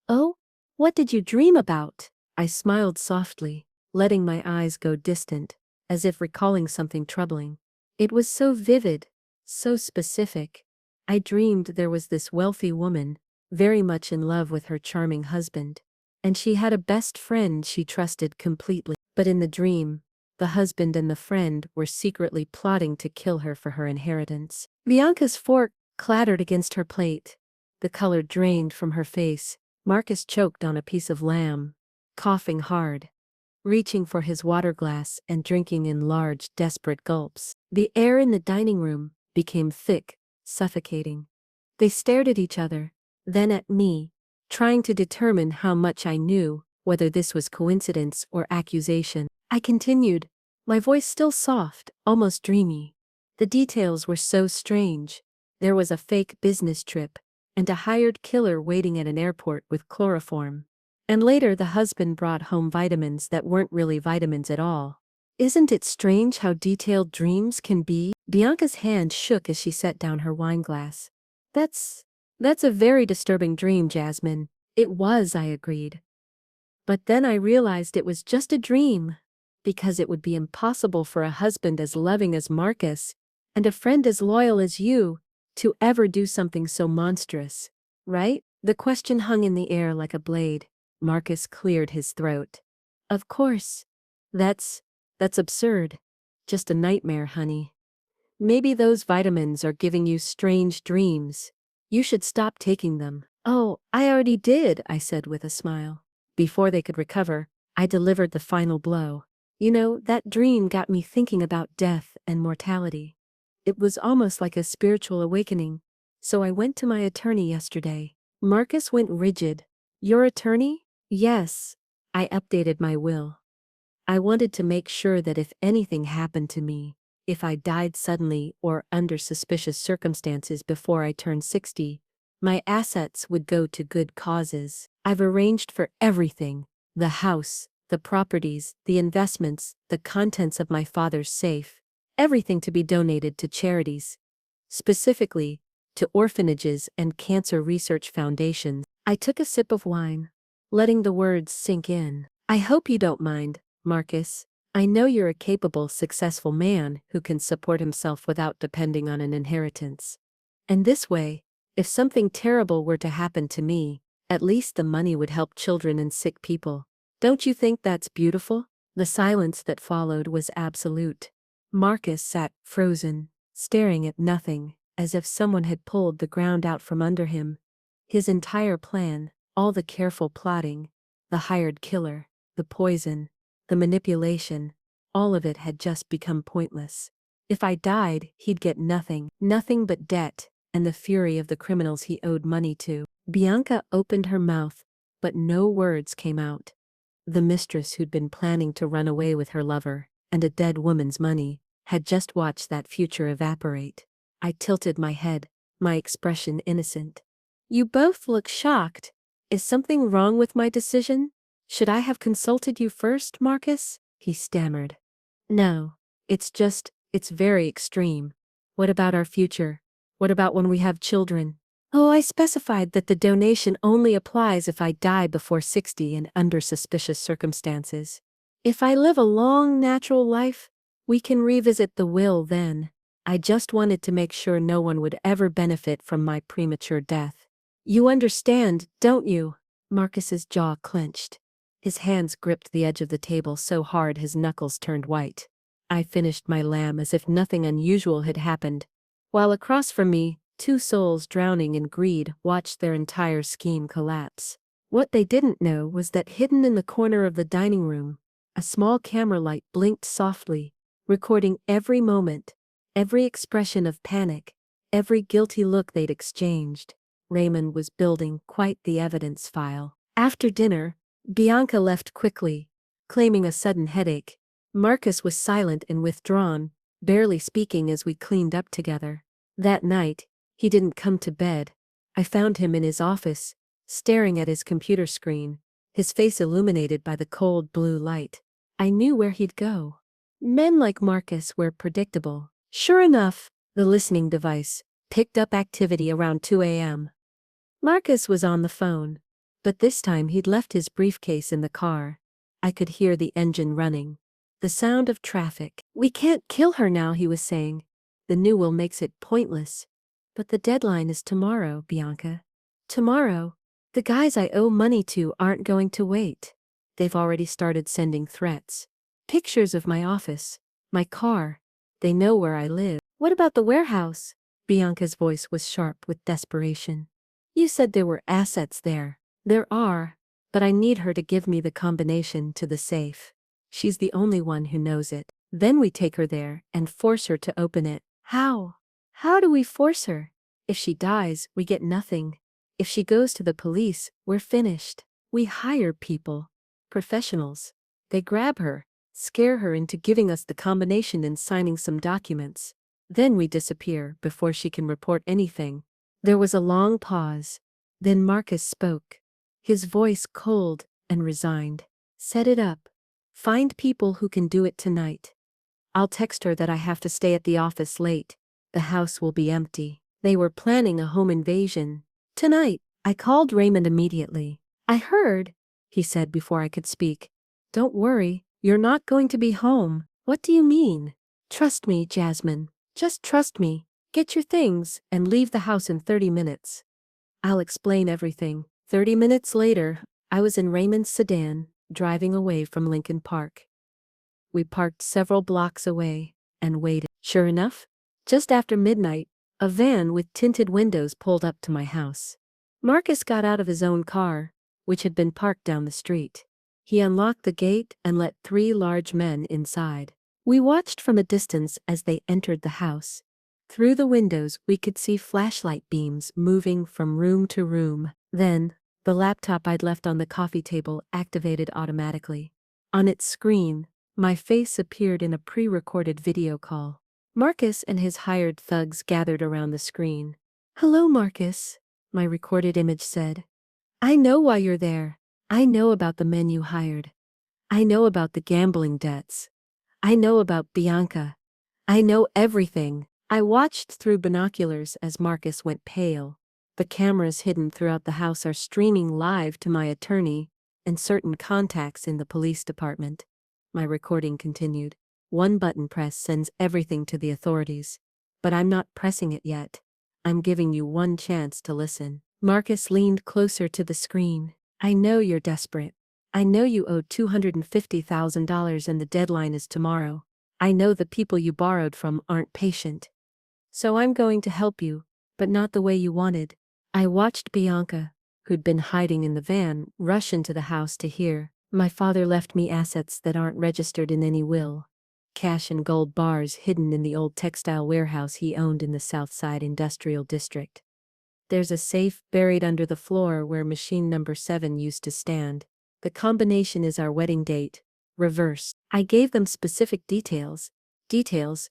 "Oh? What did you dream about?" I smiled softly, letting my eyes go distant, as if recalling something troubling. It was so vivid, so specific. I dreamed there was this wealthy woman, very much in love with her charming husband, and she had a best friend she trusted completely. But in the dream, the husband and the friend were secretly plotting to kill her for her inheritance. Bianca's fork clattered against her plate. The color drained from her face. Marcus choked on a piece of lamb, coughing hard, reaching for his water glass and drinking in large, desperate gulps. The air in the dining room became thick, suffocating. They stared at each other, then at me, trying to determine how much I knew, whether this was coincidence or accusation. I continued, my voice still soft, almost dreamy. The details were so strange. There was a fake business trip, and a hired killer waiting at an airport with chloroform. And later the husband brought home vitamins that weren't really vitamins at all. Isn't it strange how detailed dreams can be? Bianca's hand shook as she set down her wineglass. That's a very disturbing dream, Jasmine. It was, I agreed. But then I realized it was just a dream, because it would be impossible for a husband as loving as Marcus, and a friend as loyal as you, to ever do something so monstrous, right? The question hung in the air like a blade. Marcus cleared his throat. Of course. That's absurd. Just a nightmare, honey. Maybe those vitamins are giving you strange dreams. You should stop taking them. Oh, I already did, I said with a smile. Before they could recover, I delivered the final blow. You know, that dream got me thinking about death and mortality. It was almost like a spiritual awakening. So I went to my attorney yesterday. Marcus went rigid. Your attorney? Yes. I updated my will. I wanted to make sure that if anything happened to me, if I died suddenly or under suspicious circumstances before I turned 60, my assets would go to good causes. I've arranged for everything: the house, the properties, the investments, the contents of my father's safe, everything to be donated to charities, specifically to orphanages and cancer research foundations. I took a sip of wine, letting the words sink in. I hope you don't mind, Marcus. I know you're a capable, successful man who can support himself without depending on an inheritance. And this way, if something terrible were to happen to me, at least the money would help children and sick people. Don't you think that's beautiful? The silence that followed was absolute. Marcus sat frozen, staring at nothing, as if someone had pulled the ground out from under him. His entire plan, all the careful plotting, the hired killer, the poison, the manipulation, all of it had just become pointless. If I died, he'd get nothing but debt, and the fury of the criminals he owed money to. Bianca opened her mouth, but no words came out. The mistress who'd been planning to run away with her lover, and a dead woman's money, had just watched that future evaporate. I tilted my head, my expression innocent. You both look shocked. Is something wrong with my decision? Should I have consulted you first, Marcus? He stammered. No, it's very extreme. What about our future? What about when we have children? Oh, I specified that the donation only applies if I die before 60 and under suspicious circumstances. If I live a long, natural life, we can revisit the will then. I just wanted to make sure no one would ever benefit from my premature death. You understand, don't you? Marcus's jaw clenched. His hands gripped the edge of the table so hard his knuckles turned white. I finished my lamb as if nothing unusual had happened, while across from me, two souls drowning in greed watched their entire scheme collapse. What they didn't know was that hidden in the corner of the dining room, a small camera light blinked softly, recording every moment, every expression of panic, every guilty look they'd exchanged. Raymond was building quite the evidence file. After dinner, Bianca left quickly, claiming a sudden headache. Marcus was silent and withdrawn, barely speaking as we cleaned up together. That night, he didn't come to bed. I found him in his office, staring at his computer screen, his face illuminated by the cold blue light. I knew where he'd go. Men like Marcus were predictable. Sure enough, the listening device picked up activity around 2 a.m. Marcus was on the phone, but this time he'd left his briefcase in the car. I could hear the engine running, the sound of traffic. We can't kill her now, he was saying. The new will makes it pointless. But the deadline is tomorrow, Bianca. Tomorrow. The guys I owe money to aren't going to wait. They've already started sending threats. Pictures of my office, my car. They know where I live. What about the warehouse? Bianca's voice was sharp with desperation. You said there were assets there. There are, but I need her to give me the combination to the safe. She's the only one who knows it. Then we take her there and force her to open it. How? How do we force her? If she dies, we get nothing. If she goes to the police, we're finished. We hire people. Professionals. They grab her, scare her into giving us the combination and signing some documents. Then we disappear before she can report anything. There was a long pause. Then Marcus spoke. His voice cold and resigned. Set it up. Find people who can do it tonight. I'll text her that I have to stay at the office late. The house will be empty. They were planning a home invasion. Tonight, I called Raymond immediately. I heard, he said before I could speak. Don't worry, you're not going to be home. What do you mean? Trust me, Jasmine. Just trust me. Get your things and leave the house in 30 minutes. I'll explain everything. 30 minutes later, I was in Raymond's sedan, driving away from Lincoln Park. We parked several blocks away and waited. Sure enough, just after midnight, a van with tinted windows pulled up to my house. Marcus got out of his own car, which had been parked down the street. He unlocked the gate and let 3 large men inside. We watched from a distance as they entered the house. Through the windows, we could see flashlight beams moving from room to room. Then, the laptop I'd left on the coffee table activated automatically. On its screen, my face appeared in a pre-recorded video call. Marcus and his hired thugs gathered around the screen. Hello, Marcus, my recorded image said. I know why you're there. I know about the men you hired. I know about the gambling debts. I know about Bianca. I know everything. I watched through binoculars as Marcus went pale. The cameras hidden throughout the house are streaming live to my attorney and certain contacts in the police department. My recording continued. One button press sends everything to the authorities. But I'm not pressing it yet. I'm giving you one chance to listen. Marcus leaned closer to the screen. I know you're desperate. I know you owe $250,000 and the deadline is tomorrow. I know the people you borrowed from aren't patient. So I'm going to help you, but not the way you wanted. I watched Bianca, who'd been hiding in the van, rush into the house to hear. My father left me assets that aren't registered in any will. Cash and gold bars hidden in the old textile warehouse he owned in the South Side Industrial District. There's a safe buried under the floor where machine number 7 used to stand. The combination is our wedding date, reversed. I gave them specific details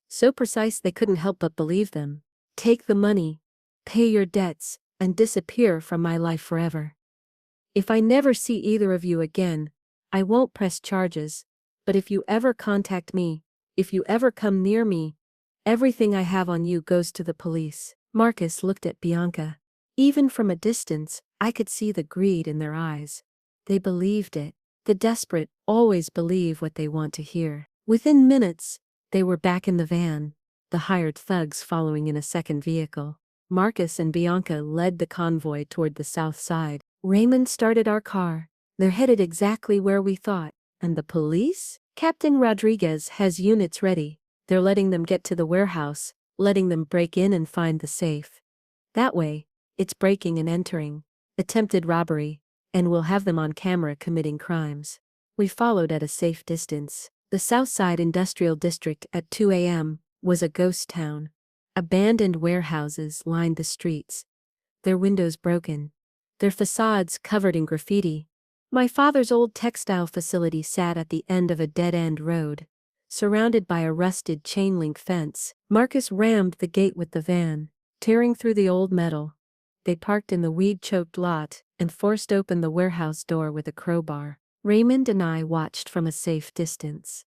so precise they couldn't help but believe them. Take the money, pay your debts, and disappear from my life forever. If I never see either of you again, I won't press charges, but if you ever contact me, if you ever come near me, everything I have on you goes to the police. Marcus looked at Bianca. Even from a distance, I could see the greed in their eyes. They believed it. The desperate always believe what they want to hear. Within minutes, they were back in the van, the hired thugs following in a second vehicle. Marcus and Bianca led the convoy toward the south side. Raymond started our car. They're headed exactly where we thought. And the police? Captain Rodriguez has units ready. They're letting them get to the warehouse, letting them break in and find the safe. That way, it's breaking and entering, attempted robbery, and we'll have them on camera committing crimes. We followed at a safe distance. The Southside Industrial District at 2 a.m. was a ghost town. Abandoned warehouses lined the streets, their windows broken, their facades covered in graffiti. My father's old textile facility sat at the end of a dead-end road, surrounded by a rusted chain-link fence. Marcus rammed the gate with the van, tearing through the old metal. They parked in the weed-choked lot and forced open the warehouse door with a crowbar. Raymond and I watched from a safe distance.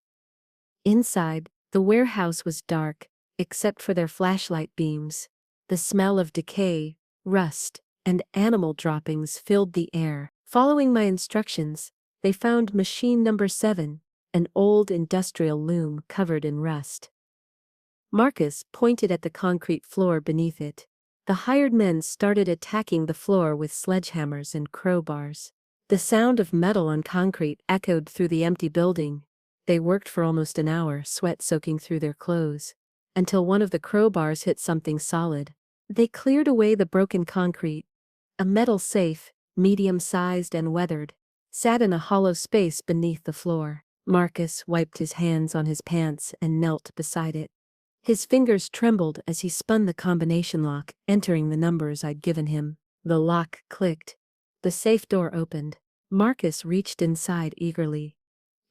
Inside, the warehouse was dark, except for their flashlight beams. The smell of decay, rust, and animal droppings filled the air. Following my instructions, they found machine number 7, an old industrial loom covered in rust. Marcus pointed at the concrete floor beneath it. The hired men started attacking the floor with sledgehammers and crowbars. The sound of metal on concrete echoed through the empty building. They worked for almost an hour, sweat soaking through their clothes, until one of the crowbars hit something solid. They cleared away the broken concrete. A metal safe, medium-sized and weathered, sat in a hollow space beneath the floor. Marcus wiped his hands on his pants and knelt beside it. His fingers trembled as he spun the combination lock, entering the numbers I'd given him. The lock clicked. The safe door opened. Marcus reached inside eagerly.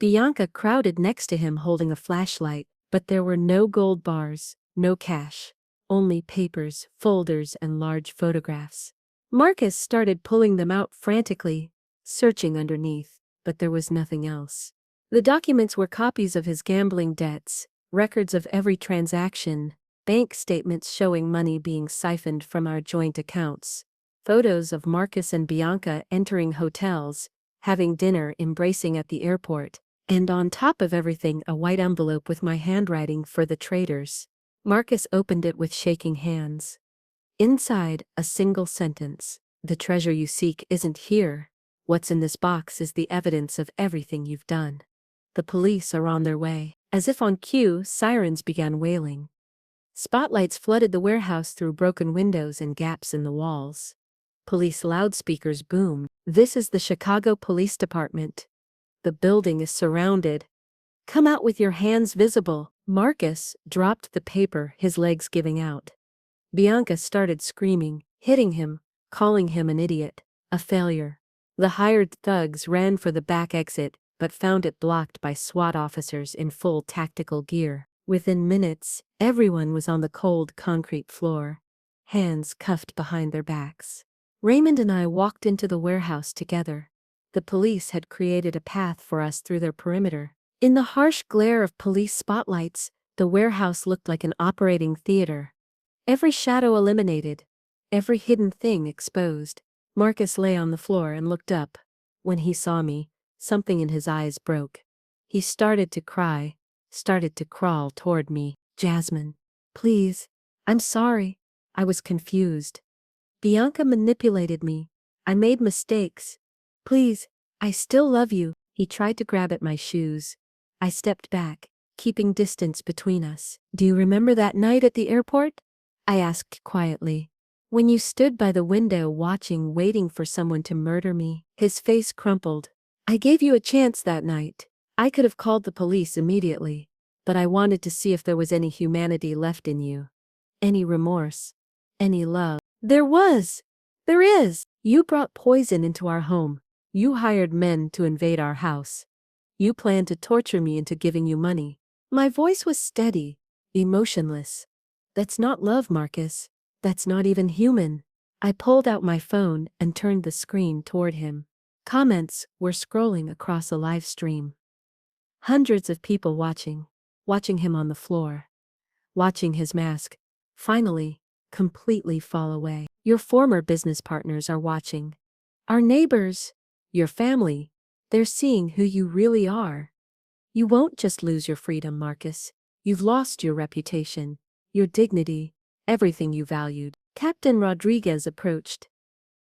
Bianca crowded next to him holding a flashlight, but there were no gold bars, no cash, only papers, folders, and large photographs. Marcus started pulling them out frantically, searching underneath, but there was nothing else. The documents were copies of his gambling debts, records of every transaction, bank statements showing money being siphoned from our joint accounts, photos of Marcus and Bianca entering hotels, having dinner, embracing at the airport, and on top of everything a white envelope with my handwriting for the traders. Marcus opened it with shaking hands. Inside, a single sentence: "The treasure you seek isn't here. What's in this box is the evidence of everything you've done. The police are on their way." As if on cue, sirens began wailing. Spotlights flooded the warehouse through broken windows and gaps in the walls. Police loudspeakers boomed. "This is the Chicago Police Department. The building is surrounded. Come out with your hands visible." Marcus dropped the paper, his legs giving out. Bianca started screaming, hitting him, calling him an idiot, a failure. The hired thugs ran for the back exit, but found it blocked by SWAT officers in full tactical gear. Within minutes, everyone was on the cold concrete floor, hands cuffed behind their backs. Raymond and I walked into the warehouse together. The police had created a path for us through their perimeter. In the harsh glare of police spotlights, the warehouse looked like an operating theater. Every shadow eliminated, every hidden thing exposed. Marcus lay on the floor and looked up. When he saw me, something in his eyes broke. He started to cry, started to crawl toward me. "Jasmine, please, I'm sorry. I was confused. Bianca manipulated me. I made mistakes. Please, I still love you." He tried to grab at my shoes. I stepped back, keeping distance between us. "Do you remember that night at the airport?" I asked quietly. "When you stood by the window watching, waiting for someone to murder me?" His face crumpled. "I gave you a chance that night. I could have called the police immediately, but I wanted to see if there was any humanity left in you. Any remorse. Any love." "There was. There is. You brought poison into our home. You hired men to invade our house. You planned to torture me into giving you money." My voice was steady, emotionless. "That's not love, Marcus. That's not even human." I pulled out my phone and turned the screen toward him. Comments were scrolling across a live stream. Hundreds of people watching him on the floor, watching his mask. Finally, completely fall away. Your former business partners are watching. Our neighbors, your family, they're seeing who you really are. You won't just lose your freedom, Marcus. You've lost your reputation, your dignity, everything you valued. Captain Rodriguez approached.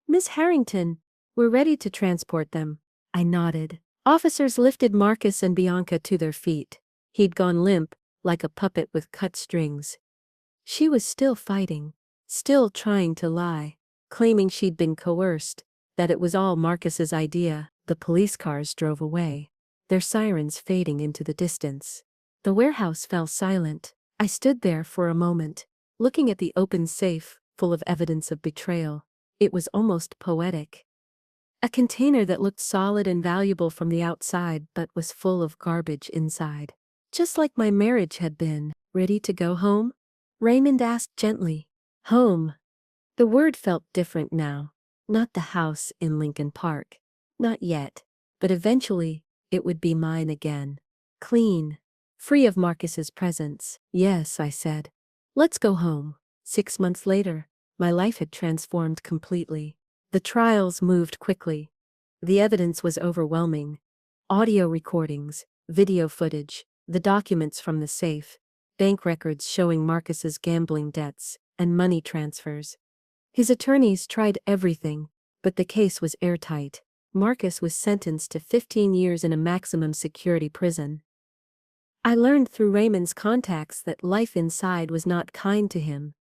Miss Harrington, we're ready to transport them. I nodded. Officers lifted Marcus and Bianca to their feet. He'd gone limp, like a puppet with cut strings. She was still fighting, still trying to lie, claiming she'd been coerced, that it was all Marcus's idea. The police cars drove away, their sirens fading into the distance. The warehouse fell silent. I stood there for a moment, looking at the open safe, full of evidence of betrayal. It was almost poetic. A container that looked solid and valuable from the outside but was full of garbage inside. Just like my marriage had been. Ready to go home? Raymond asked gently. Home. The word felt different now. Not the house in Lincoln Park. Not yet. But eventually, it would be mine again. Clean. Free of Marcus's presence. Yes, I said. Let's go home. 6 months later, my life had transformed completely. The trials moved quickly. The evidence was overwhelming. Audio recordings, video footage, the documents from the safe, bank records showing Marcus's gambling debts, and money transfers. His attorneys tried everything, but the case was airtight. Marcus was sentenced to 15 years in a maximum security prison. I learned through Raymond's contacts that life inside was not kind to him.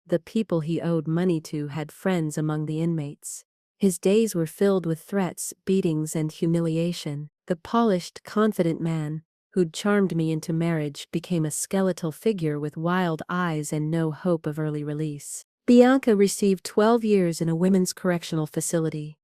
The people he owed money to had friends among the inmates. His days were filled with threats, beatings, and humiliation. The polished, confident man, who'd charmed me into marriage, became a skeletal figure with wild eyes and no hope of early release. Bianca received 12 years in a women's correctional facility.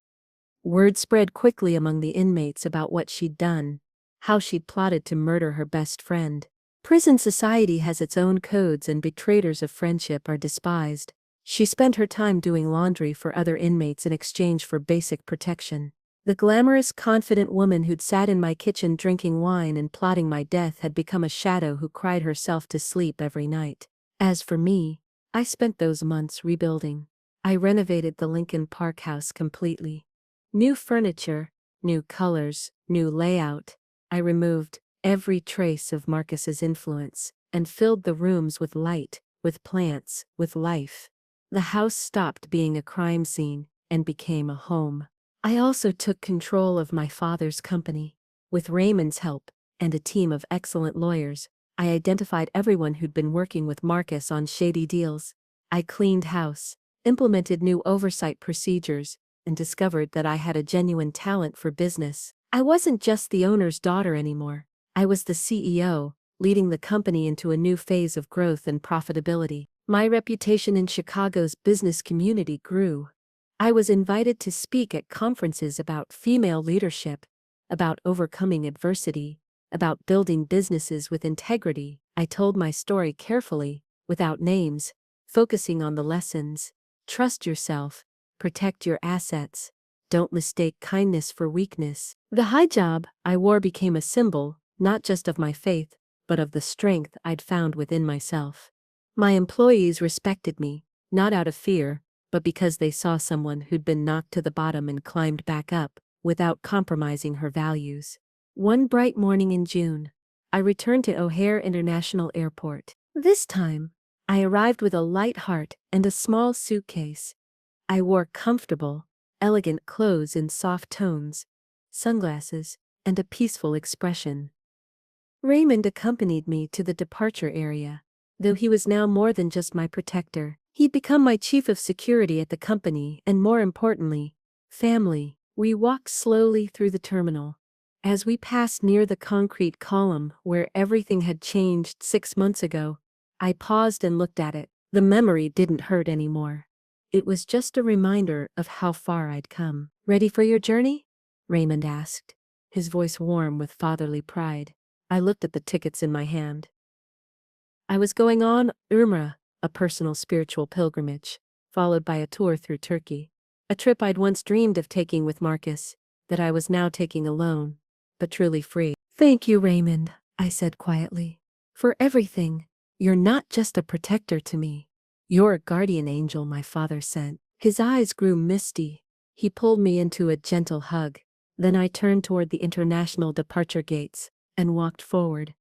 Word spread quickly among the inmates about what she'd done, how she'd plotted to murder her best friend. Prison society has its own codes and betrayers of friendship are despised. She spent her time doing laundry for other inmates in exchange for basic protection. The glamorous, confident woman who'd sat in my kitchen drinking wine and plotting my death had become a shadow who cried herself to sleep every night. As for me, I spent those months rebuilding. I renovated the Lincoln Park house completely. New furniture, new colors, new layout. I removed every trace of Marcus's influence and filled the rooms with light, with plants, with life. The house stopped being a crime scene and became a home. I also took control of my father's company. With Raymond's help and a team of excellent lawyers, I identified everyone who'd been working with Marcus on shady deals. I cleaned house, implemented new oversight procedures, and discovered that I had a genuine talent for business. I wasn't just the owner's daughter anymore. I was the CEO, leading the company into a new phase of growth and profitability. My reputation in Chicago's business community grew. I was invited to speak at conferences about female leadership, about overcoming adversity, about building businesses with integrity. I told my story carefully, without names, focusing on the lessons. Trust yourself, protect your assets, don't mistake kindness for weakness. The hijab I wore became a symbol, not just of my faith, but of the strength I'd found within myself. My employees respected me, not out of fear, but because they saw someone who'd been knocked to the bottom and climbed back up, without compromising her values. One bright morning in June, I returned to O'Hare International Airport. This time, I arrived with a light heart and a small suitcase. I wore comfortable, elegant clothes in soft tones, sunglasses, and a peaceful expression. Raymond accompanied me to the departure area. Though he was now more than just my protector, he'd become my chief of security at the company and, more importantly, family. We walked slowly through the terminal. As we passed near the concrete column where everything had changed 6 months ago, I paused and looked at it. The memory didn't hurt anymore. It was just a reminder of how far I'd come. Ready for your journey? Raymond asked, his voice warm with fatherly pride. I looked at the tickets in my hand. I was going on Umrah, a personal spiritual pilgrimage, followed by a tour through Turkey. A trip I'd once dreamed of taking with Marcus, that I was now taking alone, but truly free. Thank you, Raymond, I said quietly, for everything. You're not just a protector to me. "You're a guardian angel my father sent." His eyes grew misty. He pulled me into a gentle hug. Then I turned toward the international departure gates and walked forward.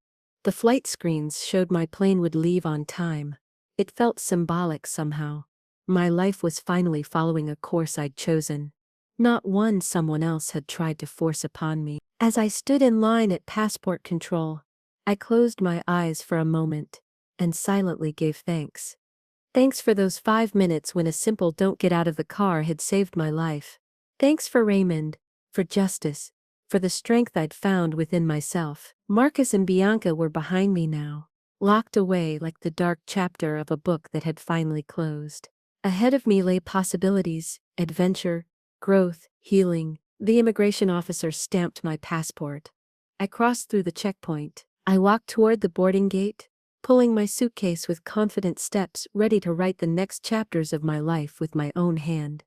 The flight screens showed my plane would leave on time. It felt symbolic somehow. My life was finally following a course I'd chosen. Not one someone else had tried to force upon me. As I stood in line at passport control, I closed my eyes for a moment and silently gave thanks. Thanks for those 5 minutes when a simple "don't get out of the car" had saved my life. Thanks for Raymond, for justice, for the strength I'd found within myself. Marcus and Bianca were behind me now, locked away like the dark chapter of a book that had finally closed. Ahead of me lay possibilities, adventure, growth, healing. The immigration officer stamped my passport. I crossed through the checkpoint. I walked toward the boarding gate, pulling my suitcase with confident steps, ready to write the next chapters of my life with my own hand.